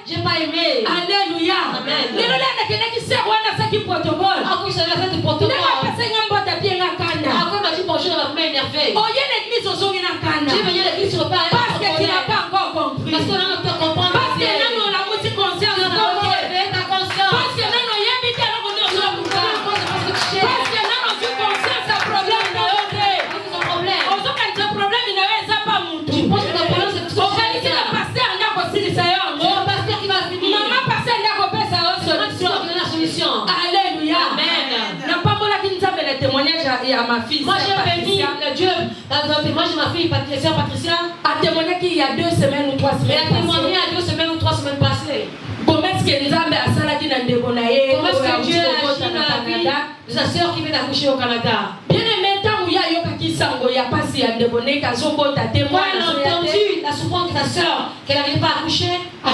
J'ai pas aimé. Alléluia. Amen. Après, m'a dit bonjour, elle m'a énervé. J'ai venu à l'église, tu repars. Parce que tu n'as pas encore compris. Parce qu'on a encore compris. Parce que nous, on a aussi conscience. Ta conscience. Parce que nous, on y habite à l'ordre. Parce que nous, on a conscience d'un problème. On sait qu'un problème, il n'avait pas mon tour. Tu penses que le problème, c'est tout. On va laisser le pasteur, on a aussi ça. Le pasteur qui va finir. Maman, pasteur, il a coupé sa solution. Alléluia. Amen. N'a pas bon la qui nous a fait le témoignage à ma fille. Moi, j'ai béni Dieu. Dans un témoignage, ma fille Patricia a témoigné qu'il y a 2 semaines ou 3 semaines. Elle a témoigné à 2 semaines ou 3 semaines passées. Comment est-ce que Dieu a agi dans la vie de sa sœur qui vient d'accoucher au Canada? Bien aimé, tant où il y a pas si elle a entendu la souffrance de sa sœur qu'elle n'arrive pas à accoucher. Elle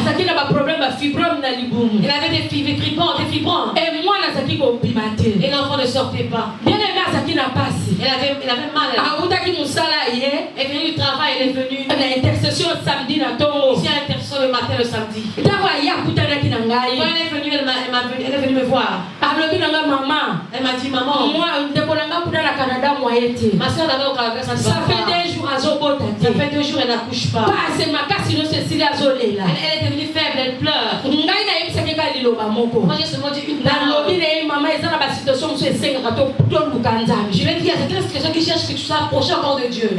avait des fibrons. Et moi, et l'enfant ne sortait pas. Bien aimé, elle avait mal. Elle est venue du travail, elle est venue. Elle a intercession samedi. Ici, à l'intercession le matin, le samedi. Quand elle est venue, elle est venue me voir. Elle m'a dit, maman, ma soeur d'abord au Canada, ça fait 2 jours, elle n'accouche pas. Elle est devenue faible, elle pleure. Moi, j'ai seulement dit une parole. Je vais dire, c'est quelle situation qui cherche que tu sois approché encore de Dieu.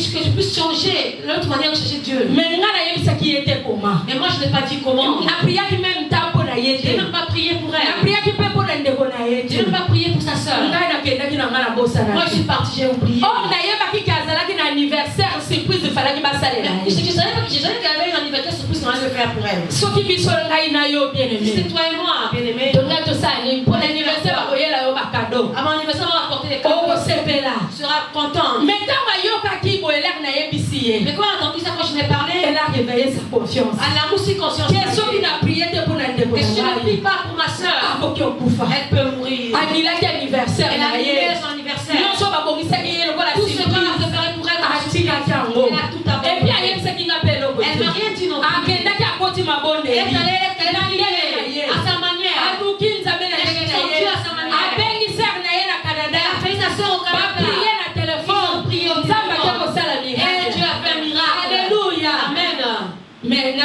Que je puisse changer l'autre manière de chercher Dieu. Mais moi, je n'ai pas dit comment. Je n'ai même pas prié pour elle. Je n'ai même pas prié pour sa soeur. Moi, je suis partie, j'ai oublié. Je savais qu'elle avait un anniversaire surprise qu'on allait le faire pour elle. C'est toi et moi, bien-aimé. Pour l'anniversaire, à mon anniversaire, on va apporter des cadeaux. Tu seras content. Mais quand on a entendu ça, quand je l'ai parlé, elle a réveillé sa confiance. Elle a aussi conscience. Et si je ne prie pas pour ma soeur, elle peut mourir. Elle a annulé son anniversaire. Tout ce qu'on a préparé pour elle, elle a tout abandonné. Et puis elle m'a rien dit non plus. Elle a annulé à sa manière. Elle a répondu à sa manière. Elle a fait sa soeur au Canada. Mais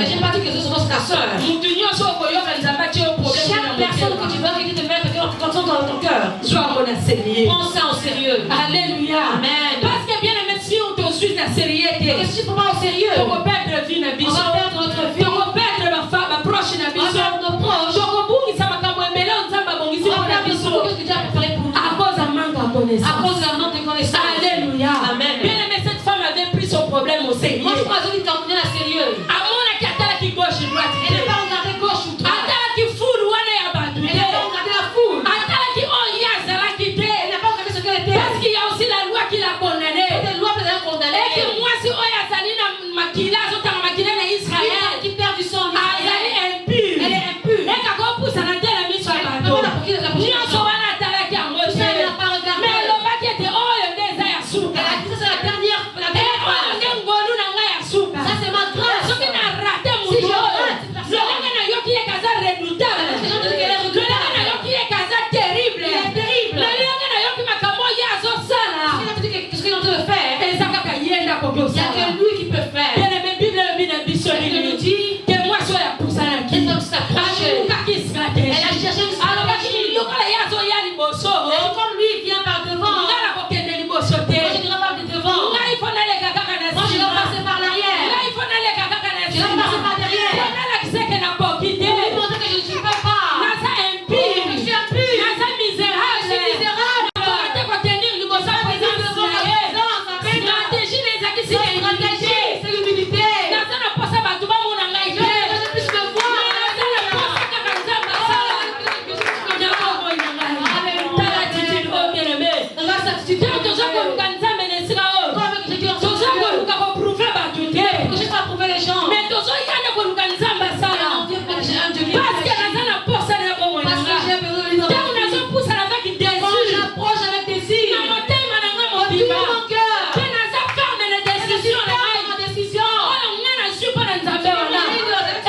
j'ai pas dit que ce soit ta soeur. Chaque personne personne que tu veux que tu te mettes dans ton cœur. Prends ça au sérieux. Alléluia. Amen. Parce que bien aimé, si on te suit la sérieuxité, Parce que si tu ne prends pas au sérieux, on va perdre vie na on biso. va perdre notre vie. On va perdre ma femme, ma proche na On va biso. perdre nos proches. Donc au bout, ça va comme un mélange, ça va bon ici On pour va la perdre biso. tout ce que Dieu a préparé pour nous. À cause d'un manque de connaissance. À cause d'un manque de connaissance. Alléluia. Amen. Bien aimé, cette femme avait pris son problème au sérieux. Moi, je crois que tu as à sérieux. À mon avis, attends qui gauche et droite. Elle n'est pas regardée gauche ou droite. Attends qui foule ou elle est abattue. Elle n'a pas regardé la foule. Attends qui oh yazala qui Elle n'a pas regardé ce qu'elle était. parce qu'il y a aussi la loi qui l'a condamnée. Cette loi peut être condamnée. Et que moi si oh yazali na makila zota na makila na Israël. Qui perd du sang en Azali Israël. impure. Elle est impure. Et kako pousa na tela miso ya bato. Nyonso wana atalaki yango te. Ça, elle n'a pas regardé. Mais elobaki ete oyo nde eza ya suka. Elle a dit ça, c'est la dernière oyo fois. nde ngolu na ngai ya suka. Ça, c'est ma grâce. soki na rate Si mutu je oyo rate cette personne. lolenge nayoki ye kaza redoutable. Les gens disent qu'elle est redoutable. lolenge nayoki ye kaza terrible. Elle est terrible. lolenge nayoki makambo ye azosala. Qu'est-ce qu'il est en train de faire? eza kaka ye nde akoki Il n'y a osala. que lui qui peut faire. bien-aimé bible elobi na biso Elle nous nini dit, ke mwasi oyo apusanaki cet homme s'approchait. alukaki stratégie. Elle a cherché une alobaki stratégie. lokola ye azoya liboso Et comme lui vient par devant, nga nakokende liboso te moi je dirais pas de devant. ngai fo naleka kaka na Moi je dois nsima passer par l'arrière. ngai fo naleka kaka na Je dois nsima passer par derrière. po nalakiseke nakoki te Pour lui montrer que je ne suis pas fort. naza impure Je suis impure. naza Je suis misérable misérable. nakoka te kotenir liboso ya présence na ye stratégie na ezakisi C'est une stratégie, c'est l'humilité. naza na posa bato bamona ngai Je te ne plus me voir. naza na posa kaka nzambe asala nyako moi na ngai tala attitude oyo bien-aimé Regarde cette attitude. ntango toza koluka nzambe na esika oyo Toi avec Jésus en toza koluka koprouve bato te que je dois prouver les gens. mais tozoya nde koluka nzambe asala On dit que j'ai un Dieu qui parce que naza na posa na bomoi na Parce que ngai j'ai besoin de lui dans ntango ma vie. nazopusana avec Quand désir j'approche avec désir, na motema na ngai de tout mobima mon cœur, mpe naza ferme na je suis décision na ferme ngai dans ma décision. oyo ngai nazwi mpo na nzambe wana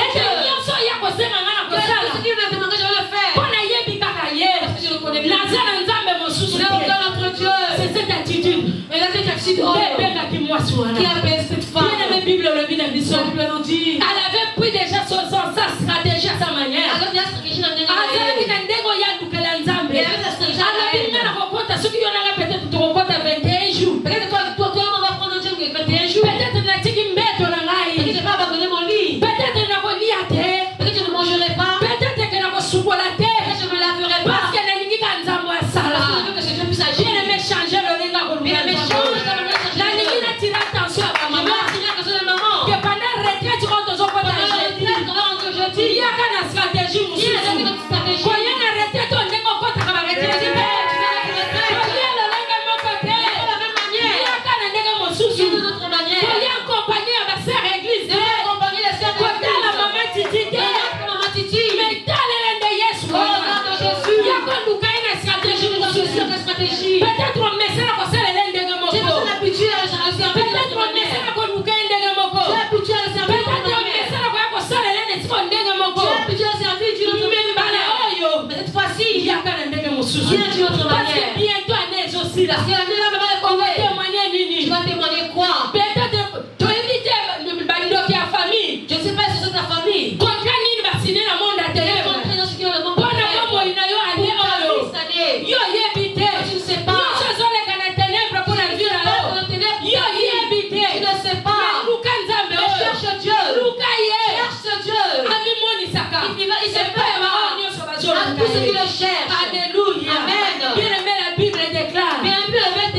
ete nyonso oya kosenga ngai na Que kosala ce qu'il me demande, je vais le faire. mpo nayebi kaka ye Parce que je le connais bien. naza na nzambe mosusu Je te regarde notre Dieu. c'est cette attitude Et là, cette attitude nde oh, ebengaki mwasi wana qui appelle cette femme. bien-aimé bible olobi na biso La Bible nous dit. elle avait pris déjà sa stratégie à sa manière Alors, il y a cette stratégie dans le azalaki nez. na ndenge oyo adukela nzambe Et avec sa stratégie, alobi nga na kokota soki yo nanga peut-être tokokota 21 jours peut-être toi, on va prendre un Dieu qui est 21 jours. peut-être natiki mbeto na Peut-être que je ngai vais pas abandonner mon lit. peut-être nakolia te Peut-être que je ne mangerai pas. peut-être ke nakosukola te Peut-être que je ne me laverai pas. parce que nalingi ka nzambe Parce asala que je veux que ce Dieu puisse agir. bien aimé changer lolinga koluka Bien aimé, change ta manière de chercher nalingi Dieu. natira attention ya Je veux bamama attirer l'attention de maman. que pendant retraite oyo tozokota Pendant la jeudi retraite, on va rentrer jeudi. yaka na stratégie Il y a mosusu notre stratégie. koya na retraite oyo ndenge okotaka baretraite te kolia lolenge moko te De la même manière. yaka na ndenge mosusu De notre manière. kolia accompagné ya basere église De te accompagner les sœurs de kotala l'église. mama titi te Maman Titi. mais talela nde yesu Oh, regarde Jésus. yakoluka ye na stratégie mosusu Cette stratégie. peut-être omesana kosalela ye ndenge J'ai moko besoin d'habitude à le servir de peut-être notre manière. omesana koluka ye ndenge moko J'ai habitué à le servir de peut-être notre manière. omesana koya kosalela ye nesiko ndenge moko J'ai habitué à le servir d'une autre mibale manière. oyo Mais cette fois-ci, yaka na ndenge mosusu viens d'une autre parce que manière. bientôt ane ezosila Parce que la dernière maman est tombée. témoigner Tu nini vas témoigner quoi? peut-être toyebi te bandoki ya famille Je ne sais pas si c'est ta famille. contrat nini basine na monde ya Elle est ténèbre entrée dans ce qui est le monde. mpona bomoi na yo ale oyo Cette année. yo yebi te Tu ne sais pas. nyonso ezoleka na ténèbre mpona vie na yo Dans le ténèbre, yo yebi te tu ne sais pas. Mais luka nzambe Mais oyo cherche Dieu. luka ye Cherche Dieu. amimonisaka Il se fait baoyo nyonso à tous ceux qui bazoluka le cherchent. alléluia Amen. bien aimé la bible déclare Mais un peu le fait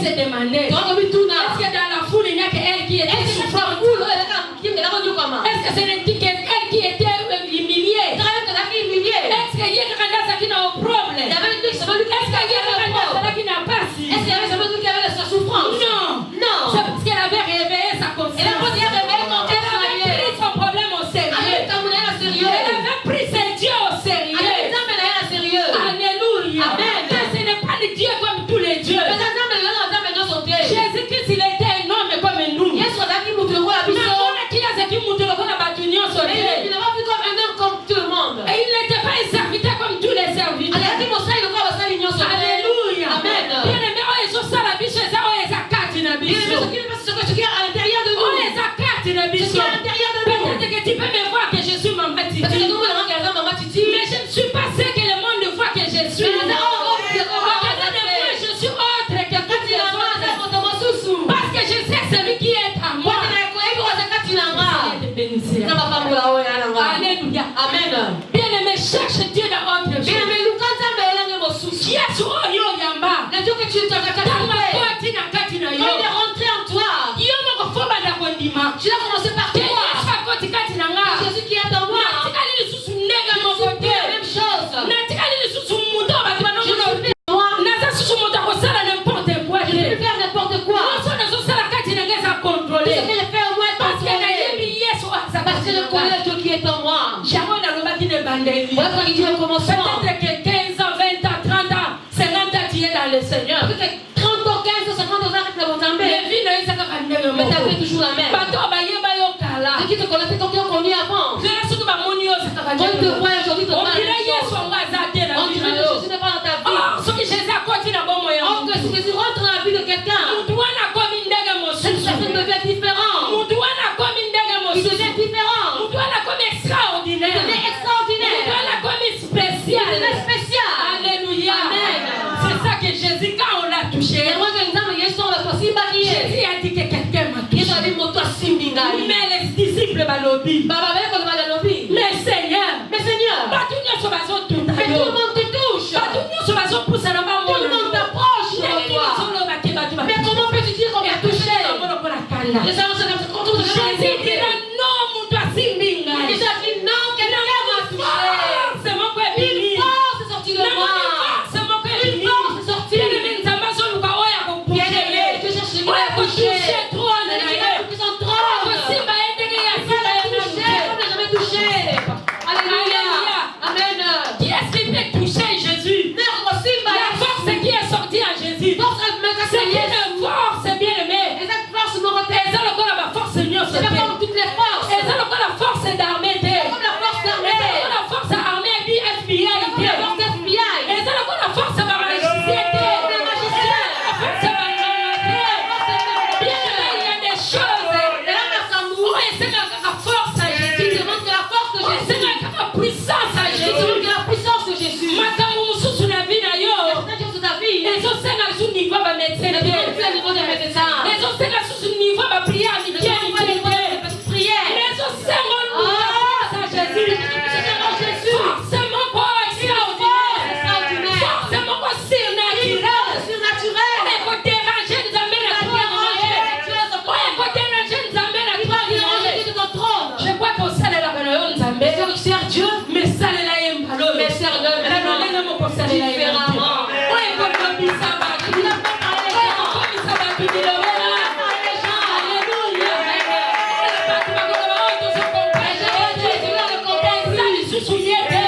elle s'est demandé, est-ce que dans la foule, il n'y a qu'elle qui était souffrante? Est-ce que ce n'était qu'elle qui était humiliée? Est-ce qu'il y a quelqu'un qui n'a pas de problème? Est-ce qu'il y a quelqu'un qui n'a pas si? Non. C'est parce qu'elle avait réveillé sa conscience. Elle avait pris son problème au sérieux. Elle avait pris ses dieux au sérieux. Alléluia. Amen. Mais ce n'est pas le Dieu comme tous les dieux. Jésus-Christ, il était un homme comme nous. Mais on a qui a ce qui monte le corps à Batunion sur terre. Il n'a pas vu comme un homme comme tout le monde. Et il n'était pas un serviteur comme tous les serviteurs. Alléluia. Amen. Bien aimé, oh, ils ont ça la biche, ça, oh, ils ont quatre na biche. Ce qui est à l'intérieur de Oh, nous. ils ont quatre na biche. Ce qui est à l'intérieur de nous. Peut-être que tu peux me voir que je suis maman Titi. Parce que nous, maman Titi. Mais je ne suis pas ce que le monde voit que je suis. Regardez-moi, je suis autre que toutes les autres. Parce que je sais celui qui est à moi. Alléluia. Amen. Bien aimé, cherche Dieu dans autre chose. Qui est sur yo yamba? Le Dieu que tu Dans ma côte, na kati na yo. quand il est rentré en toi, Yo moko foba na kondima. tu as commencé par toi. Kati na nga. Jésus qui est en moi. Natikali lisusu ndenge Je moko suis te. la même chose. Natikali lisusu muto bato Je banono. suis moi. Naza susu muto akosala n'importe quoi Je ne peux te. faire n'importe quoi. Nyonso nazosala kati na nga eza Tout contrôlé. ce que je fais au moins est Parce que contrôlé. nayebi Yesu aza Parce que je connais le Dieu qui est en moi. Jango nalobaki ne bandeli. Voilà quand il dit au commencement. Peut-être que 15 ans, 20 ans, 30 ans, 50 ans, tu es dans le Seigneur. Peut-être 30 ans, 15 ans, 50 ans avec le bon Les vies ne sont pas les mais tu as fait toujours la même. Bato bayeba yo kala. Ceux qui te connaissent, qui t'ont connu avant. Zela suku ba moni yo saka Quand ils te voient aujourd'hui, te on parlent. dirait Yesu ngazate na On vie dirait na que yo. Jésus n'est pas dans ta vie. Oh, ce que Jésus a continué na bomo ya. Or que si Jésus rentre dans la vie de quelqu'un, Mutu wana komi ndenge cette mosusu. personne devient différente. Mutu wana komi ndenge Il mosusu. devient différent. Mutu wana komi Il extraordinaire. devient Mutu extraordinaire. wana komi Il spécial. devient spécial. Alléluia. Amen. C'est ça que Jésus, quand on l'a touché, Et moi, je me dis, Yesu abakosimba kiye. Jésus a dit que quelqu'un m'a touché. Yesu abi moto asimbi ngai. Mais les disciples balobi. Baba beko de balobi. Mais Seigneur, Mais Seigneur, bato nyonso bazotunga mais tout yo. le monde te touche. Bato nyonso bazopusa na Tout le monde t'approche. Mais comment peux-tu dire qu'on m'a touché? Les gens se disent, quand on te Jésus touche, dira non, mutu asimbi ngai. il a dit non, quelqu'un m'a touché. C'est mon quoi Une béni. force est sortie de moi. C'est mon quoi Une béni. force est sortie. Bien-aimé, nzambe azoluka oyo Bien akopushe aimé, ye. Dieu cherche celui qui Oyo a touché. akotouche trône na Celui qui ye. a touché son trône. Kosimba ye ndenge ya Il sila a ya touché, nzambe. comme il n'a jamais touché. Alléluia. Amen. Qui est-ce qui peut toucher Jésus? Nero Simba. La force qui est sortie en Jésus. Force à me casser C'est les une force, bien aimé. Et cette force me Et retient. ça, le corps a force Seigneur. C'est pas comme toutes les forces. Et ça, le corps a force d'armée. Comme la force d'armée. La force armée dit FBI. Comme la force FBI. Et ça, le corps a force magicien. Comme les magiciens. La force bien aimé, il y a des choses. Et là, ma femme, Oh, et c'est la force à qui Jésus. demande que la force de Oh, Jésus. c'est la puissance à Qui demande Jésus. que la puissance de Jésus. Makambo mususu na vie na yo. C'est-à-dire sur ta vie. ezosenga lisusu niveau ya bamédecin Ne te demande plus au niveau des médecins. ezosenga lisusu niveau ya bapriere Ne mike demande pas le niveau mike des petites prières. ezosenga Ah, à Jésus. Jésus. Forcément quoi extraordinaire. Extraordinaire. Forcément quoi surnaturel. Surnaturel. Ekotéranger nzambe na toi ye. Ekotéranger nzambe na toi ye. Je crois kosalelaka na yo nzambe. Sers Dieu. Mais salela ye mbala oyo. Mais sers-le Na ndenge moko salela ye différemment. oyo ekokobisa bato. Oyo ekokobisa bato bilobela. Alléluia. Bato bakoloba oyo tozokomprendre. Eza lisusu ye te.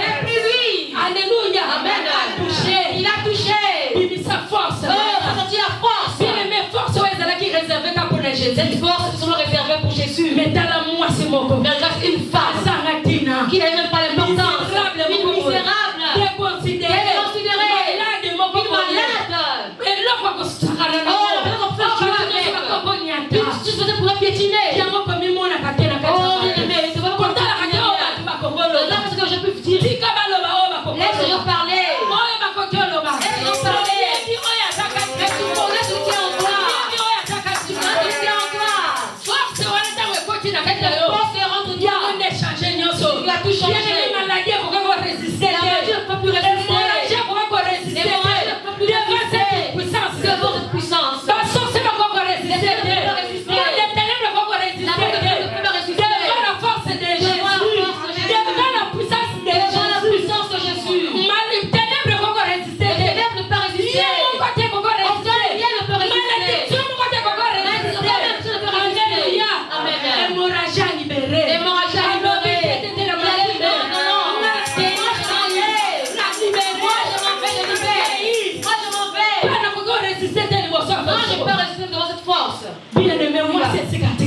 Alléluia. Amen. Touché. Il a touché. Bimisa force. Oh, ça sortit la force. Bien aimé, force oyo ezalaki réservé kaka mpona Jésus. Cette force est seulement réservée pour Jésus. Mais tala mwasi moko. Mais regarde une femme Azanga tina. qui n'a même pas l'importance. Misérable Une moko. misérable. Déconsidérée. Déconsidérée. Malade moko. Une malade. eloko akosakana na Oh, la personne fait jouer avec. bakoboniata Tu faisais pour la piétiner. yango komimonaka te na kati Oh, mais c'est pas pour kotalaka te oyo bato bakongoloba Là, parce que je peux dire. tika baloba oyo Laisse-le bakongoloba parler. oyo bakoki oloba Laisse-le parler. oyebi oyo azaka Mais tu connais ce qui est en toi. oyebi oyo azaka Tu connais ce qui est en toi. force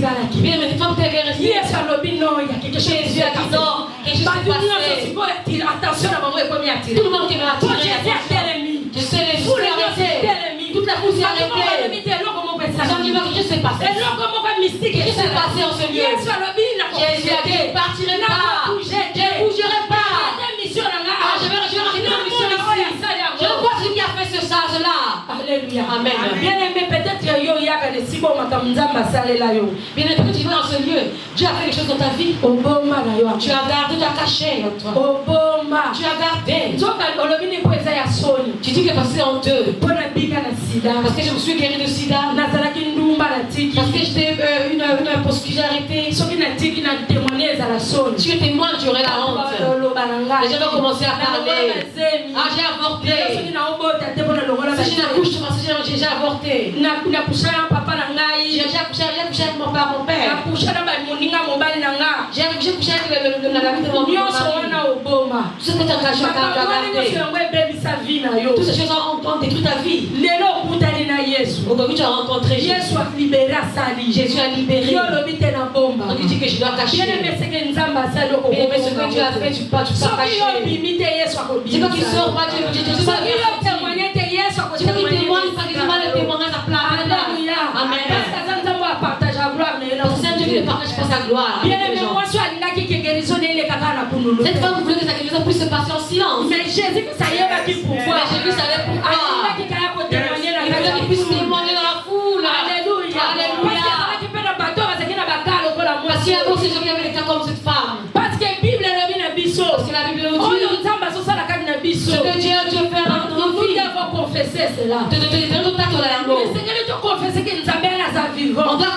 ezalaki. Bien, mais faut que tu aies resté. Yesu alobi non, il y a quelque chose Jésus a dit non, quelque chose s'est passé. Attention à maman, il est Tout le monde qui m'a Quand attiré. Jésus a ennemi, Je sais les tout fous le monde arrêtés. est ennemi. Toute la foule s'est arrêtée. J'en dis Jésus pas quelque chose s'est passé. Qu'est-ce qui s'est passé en ce lieu? Jésus a dit, je ne partirai pas. Je ne bougerai pas. Ah, je vais arriver en mission ici. Je vois ce qui a fait ce sage-là. Alléluia. Amen. Bien-aimé, peut-être que yo yaga de si bon matam nzamba salela yo. Bien aimé, tu vas dans ce lieu. Dieu a fait quelque chose dans ta vie. Oboma na yo. Tu as gardé, tu as caché en toi. Oboma. Tu as gardé. Nzoka olobini ko eza ya soni. Tu dis que parce que c'est honteux. Pona bika na sida. Parce que je me suis guéri de sida. Nazalaki ndumba na tiki. Parce que j'étais une imposture, j'ai arrêté. Soki na tiki na témoigner eza la soni. Si je témoigne, tu aurais la honte. Les gens vont commencer à parler. Ah, j'ai avorté. Si je n'accouche, j'ai avorté. J'ai accouché avec mon père. J'ai accouché avec l'ami de mon père. Tout ce que tu as caché, toutes ces choses ont détruit ta vie. Aujourd'hui, tu as rencontré Jésus. Jésus a libéré. Donc, tu dis que je dois cacher. Mais ce que Dieu a fait, tu peux cacher. C'est quand tu sors pas, tu dis que tu vas témoigner, pas que tu vas le témoigner à ta place. Amen. C'est Dieu qui ne partage pas sa gloire. Cette femme voulait que sa guérison puisse se passer en silence. Mais Jésus savait pourquoi. Jésus savait pourquoi. Il voulait qu'il puisse témoigner dans la foule. Alléluia. Alléluia. Parce qu'il y a beaucoup de gens qui avaient des cas comme cette femme. Parce que la Bible nous dit ce que Dieu fait dans nos vies. Nous devons confesser cela. On doit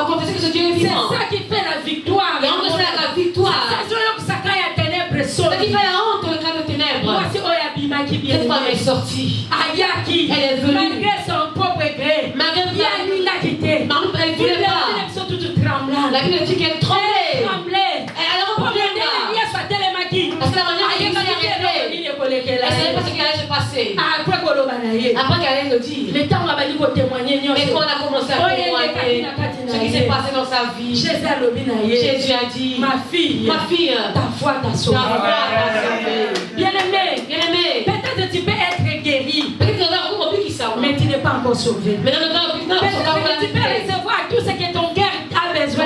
confesser que ce Dieu est vivant. C'est ça qui fait la victoire. Et on fait la victoire. C'est ça qui fait la honte, le cas de ténèbres. Cette femme est sortie. Elle est venue. Malgré son propre gré. Malgré elle ne voulait pas. La Bible dit qu'elle tremblait. Elle a remporté parce que la manière dont elle s'est arrêtée, elle ne savait pas ce qui allait se passer. Après qu'elle allait le dire. Mais quand on a commencé à témoigner ce qui s'est passé dans sa vie, Jésus a dit, ma fille, ta foi t'a sauvé. Bien-aimé, peut-être tu peux être guéri, mais tu n'es pas encore sauvé. Mais tu peux recevoir tout ce que ton cœur a besoin,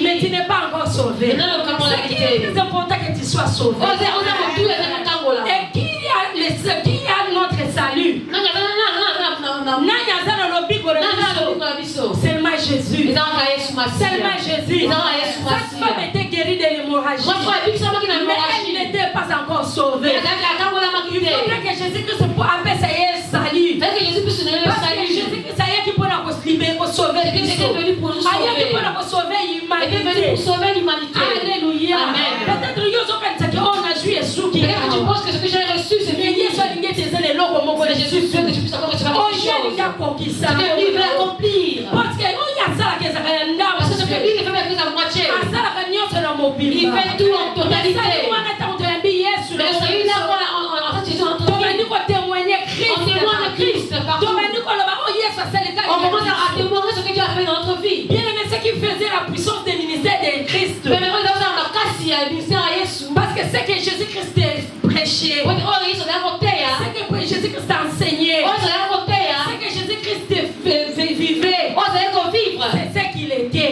mais tu n'es pas encore sauvé. C'est important que tu sois sauvé. Et qui a notre salut? Seulement Jésus. Seulement Jésus. Cette femme était guérie de l'hémorragie, mais elle n'était pas encore sauvée. Il faudrait que Jésus-Christ appelle ça salut. Parce que Jésus-Christ qui peut nous libérer, pour sauver. Il est venu pour nous sauver l'humanité. Alléluia. Peut-être que tu penses que ce que j'ai reçu, c'est fini. Mais Jésus veut que tu puisses encore recevoir quelque chose. Ce que lui veut accomplir. Parce que ce que lui ne fait pas plus à moitié. Il fait tout en totalité. Mais le salut là, en fait, Jésus entre nous. On témoigne Christ. On commence à témoigner ce que Dieu a fait dans notre vie. Bien aimé, ce qui faisait la puissance des ministères de Christ. Parce que c'est que Jésus-Christ prêchait. C'est que Jésus-Christ enseigné. C'est que Jésus-Christ vivait. C'est ce qu'il était.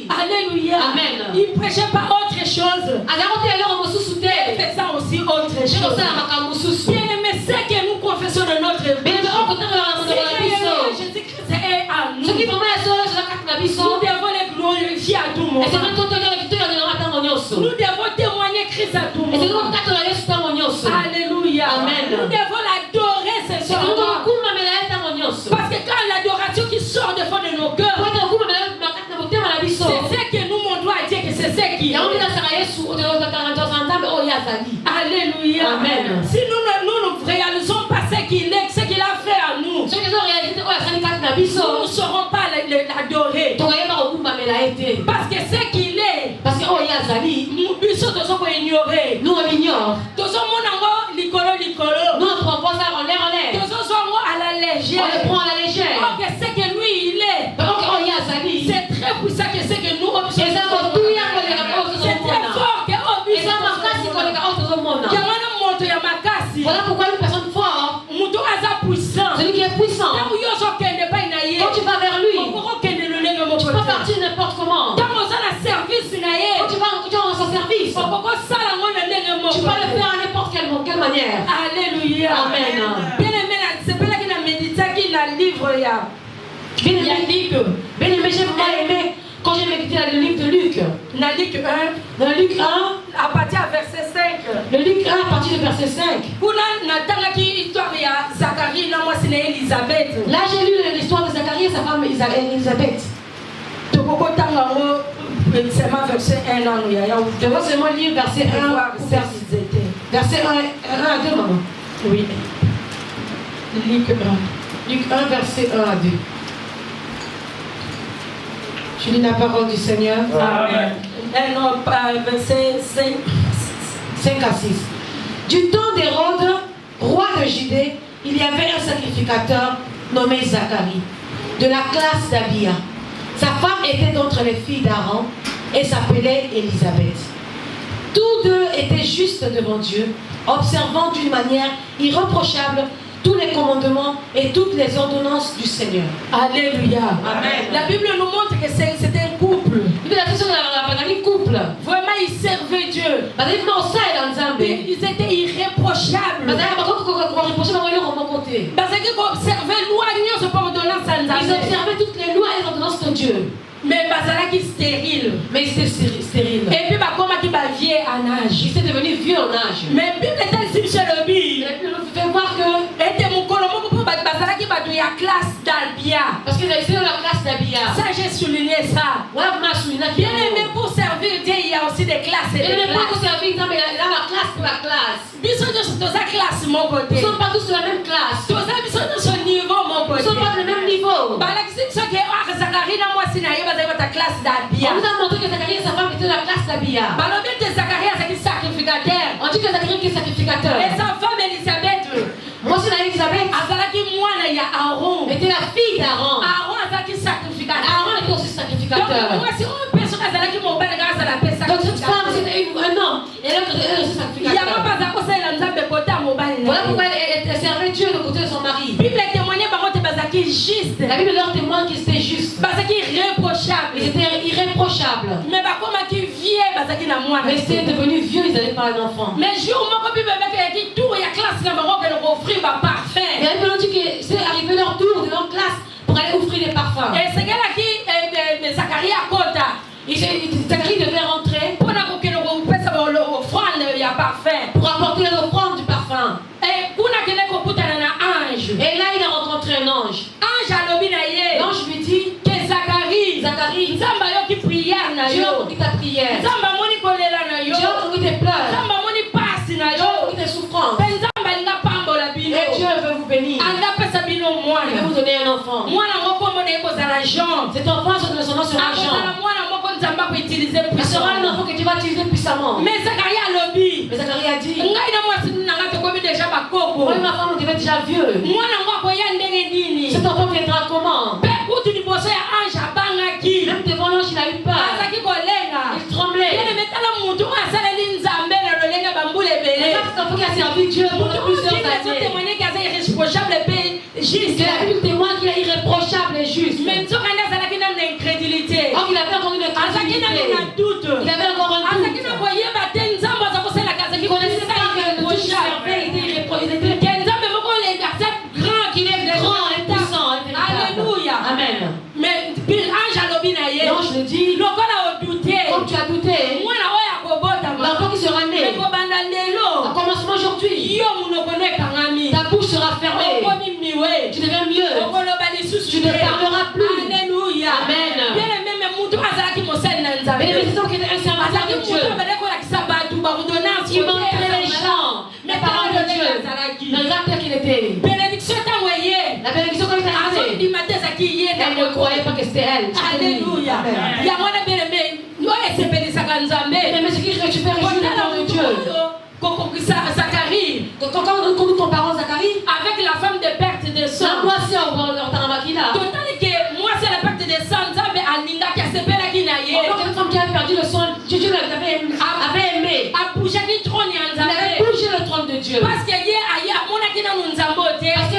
Alléluia. Amen. Il ne prêchait pas autre chose. Il faisait aussi autre chose. Bien aimé, c'est que nous confessons de notre vie. Jésus-Christ est à nous. Nous devons le glorifier à tout moment. Nous devons témoigner Christ à tout moment. Alléluia. Amen. Nous devons l'adorer ce soir. Parce que quand l'adoration qui sort de fond de nos cœurs, c'est ce que nous montrons à Dieu que c'est ce qui est. Alléluia. Amen. Si nous ne réalisons pas ce qu'il est, ce qu'il a fait à nous, nous ne saurons pas l'adorer. Parce que ce qu'il est, nous ignorer. Nous on l'ignore. Nous on prend ça en l'air. à la légère. On le prend à la légère. C'est que lui il est. manière. Alléluia. Amen. Bien aimé, c'est pas là qu'il a médité qu'il a livre là. Bien aimé, j'ai vraiment aimé quand j'ai médité le livre de Luc. Dans Luc 1. Dans Luc 1. À partir du verset 5. Le Luc 1 à partir du verset 5. Là j'ai lu l'histoire de Zacharie et sa femme Elisabeth. Je vais seulement lire verset 1 verset 1 à 2, maman. Oui. Luc 1. Luc 1 verset 1 à 2. Je lis la parole du Seigneur. Amen. Verset 5 à 6. Du temps d'Hérode, roi de Judée, il y avait un sacrificateur nommé Zacharie, de la classe d'Abia. Sa femme était d'entre les filles d'Aaron et s'appelait Élisabeth. Tous deux étaient justes devant Dieu, observant d'une manière irréprochable tous les commandements et toutes les ordonnances du Seigneur. Alléluia. Amen. La Bible nous montre que c'était un couple. Vraiment, ils servaient Dieu. Ils étaient irréprochables. Ils observaient toutes les lois et les ordonnances de Dieu. Mais ils stérile. Mais ils étaient stériles. Et puis, ils étaient devenus vieux en âge. Mais la Bible est ainsi chez le Bible. Fait voir que parce qu'ils étaient dans la classe d'Abia. Ça, j'ai souligné ça. Bien aimé, pour servir Dieu, il y a aussi des classes. Bien aimé, pour servir Dieu, il y a la classe pour la classe. Ils sont dans sa classe, mon côté. Ils ne sont pas tous sur la même classe. Ils sont dans ce niveau, mon côté. Ils ne sont pas de le même niveau. On nous a montré que Zacharie et sa femme étaient de la classe d'Abia. On dit que Zacharie est sacrificateur. Et sa femme Elisabeth. Moi, c'est Elisabeth. Était la fille d'Aaron. Aaron était sacrificateur. Aaron était aussi sacrificateur. Donc, moi, si on peut se caser avec mon père, grâce à la paix sacrificateur. Donc, cette femme, c'était un homme. Et l'autre était aussi sacrificateur. Voilà pourquoi elle servait Dieu de côté de son mari. La Bible leur témoigne qu'ils étaient justes. Ils étaient irréprochables. Mais ils étaient devenus vieux, ils n'avaient pas un enfant. Mais jour, il y a classe qui offrir parfum. Et elle me dit que c'est arrivé leur tour de leur classe pour aller offrir des parfums. Et c'est là qui Zacharie a compté. Zacharie devait rentrer pour apporter l'offrande du parfum. Et là, il a rencontré un ange. L'ange lui dit que Zacharie, Dieu a entendu ta prière. Dieu a entendu tes pleurs. Dieu a entendu tes souffrances. Et Dieu veut vous bénir. Il veut vous donner un enfant. Cet enfant son nom sera Jean. Il sera un enfant que tu vas utiliser puissamment. Mais Zacharie a dit moi et ma femme on devait déjà vieux. Cet enfant viendra comment? Même devant l'ange il a eu peur. Il tremblait. Et cet enfant qui a servi Dieu pendant plusieurs années. C'est la Bible témoigne qu'il est irréprochable et juste. Mais il avait encore une incrédulité. Il avait encore un doute. Il connaissait pas que le Dieu qu'il servait était irréprochable. Qu'il est grand et puissant. Alléluia. Amen. Mais l'ange le dit, comme tu as douté, l'enfant qui sera né, à commencement aujourd'hui, ta bouche sera fermée. Tu deviens mieux. Tu ne parleras plus. Alléluia. Amen. Bien aimé, mais les gens qui étaient un serviteur de Dieu, il montrait les gens, les paroles de Dieu, le caractère qu'il était. La bénédiction quand il est arrivé, elle ne croyait pas que c'était elle. Alléluia. Il y a mon bien-aimé, mais ce qui récupère le nom de Dieu. Zacharie, quand nous comparons Zacharie avec la femme de perte de sang, moi c'est la perte de sang, une femme qui a perdu le sang, Dieu avait aimé. Il avait bougé le trône de Dieu. Parce qu'elle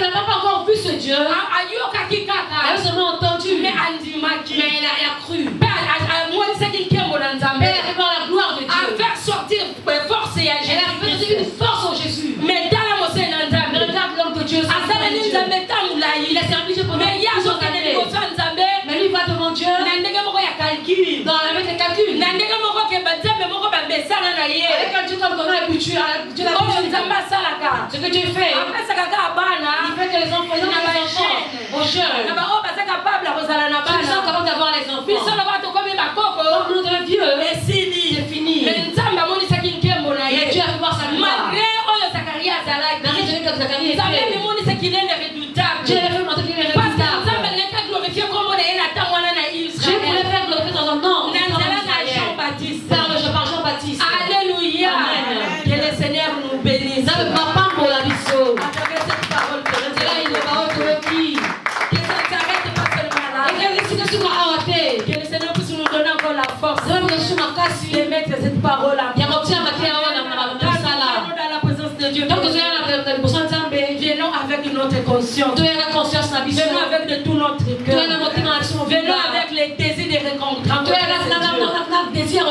n'a pas encore vu ce Dieu. Elle a seulement entendu. Mais elle a cru. Elle a fait voir la gloire de Dieu. À faire sortir force et agir. Elle a fait une force en Jésus. Mais pendant Mais il y a plusieurs des années. négociations de Zambé. Mais lui va devant Dieu Na ndenge moko ya calcul. avec les calculs. Na ndenge moko ke banzambe moko babesana na ye. Avec un Dieu comme on a habitué, Dieu l'a Oyo habitué. nzambe asalaka. Ce que Dieu fait, Apesaka kaka bana. il fait que les enfants, ils ont Na les enfants aux jeunes. Na bango baza capable ya kozala na Ceux qui sont bana. capables d'avoir les Biso enfants. lokola tokomi bakoko. Comme nous devons vieux, Esili. c'est fini. Mais nzambe amonisaki nkembo na Et Dieu ye. a fait voir sa gloire. Malgré oyo Zakaria azalaki. Marie, je comme Zacharie Nzambe était. mimonisaki nene redoutable. Dieu a fait montrer qu'il est Parce que nzambe redoutable. alingaki aglorifie kombo na ye na ntango wana na Dieu Israël. voulait faire glorifier dans un nom. Na nzela na Jean-Baptiste. Par Jean-Baptiste. Alléluia. Amen. Que le Seigneur nous bénisse. Ça ne va pas pour la mission. À travers cette parole que C'est là une parole que le dit. que ça ne s'arrête pas seulement là. Et que si tu m'as arrêté, Que le Seigneur puisse nous donner encore la force c'est là que je suis ma casse. de mettre cette parole en Il y a mon petit amateur dans la salle. dans la présence de Dieu. Donc, tu as la personne Zambé. Venons avec notre conscience. Tu as la conscience de la mission. Venons avec de tout notre Tu cœur. as la motivation. Venons avec les désirs de rencontrer. Tu as la désir.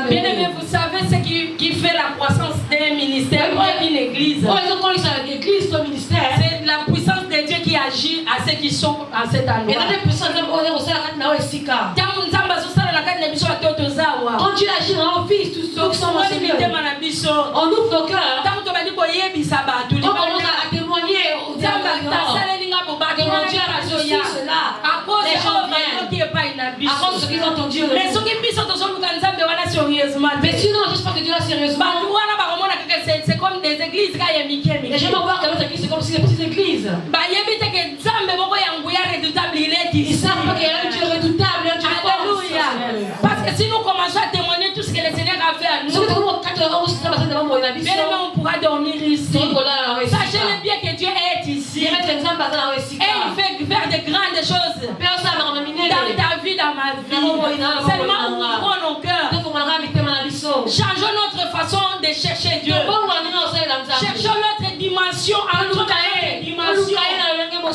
Bien aimé, vous savez ce qui fait la croissance d'un ministère ou d'une église. Oh, ils ont connu ça avec l'église, ton ministère. C'est la puissance de Dieu qui agit à ceux qui sont à cet Et endroit. là, les puissances, on est au sein de la Sika. Tangu nzambe azosala na kati na biso batoto zawa. Quand Dieu agit dans nos fils, tous ceux qui sont dans Tokusimoli ce mitema na biso. on ouvre nos cœurs. Ntango tobandi koyebisa bato On commence à témoigner aux nzambe gens. tasaleli nga bobato Que mon wana Dieu a bazoya. reçu cela. À cause Les gens oyo bakoki viennent. epai na À cause de ce biso. qu'ils ont entendu. Mais soki biso tozoluka nzambe wana sérieusement Mais te. sinon, j'espère que Dieu l'a sérieusement. Bato wana bakomona kaka c'est comme des églises kaka ya mike Les gens mike. vont voir que notre église, c'est comme si des petites églises. Bayebi te ke nzambe moko ya nguya redoutable il est Ils ici. savent pas qu'il y a un Dieu redoutable, un Dieu fort. Alléluia. Parce que si nous commençons à témoigner tout ce que le Seigneur a fait à nous, Ceux qui ont 4 ans, c'est pas devant mon avis. bien aimé, on pourra dormir ici. Sachez Sachez bien que Dieu est ici. Il met l'exemple dans le Sika. Et il fait faire de grandes choses Personne n'a ramené. dans ta vie, dans ma vie. Seulement ouvrons nos cœurs. Changeons notre façon de chercher Dieu. Cherchons notre dimension en notre dimension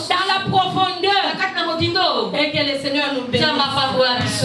dans la profondeur. Et que le Seigneur nous bénisse.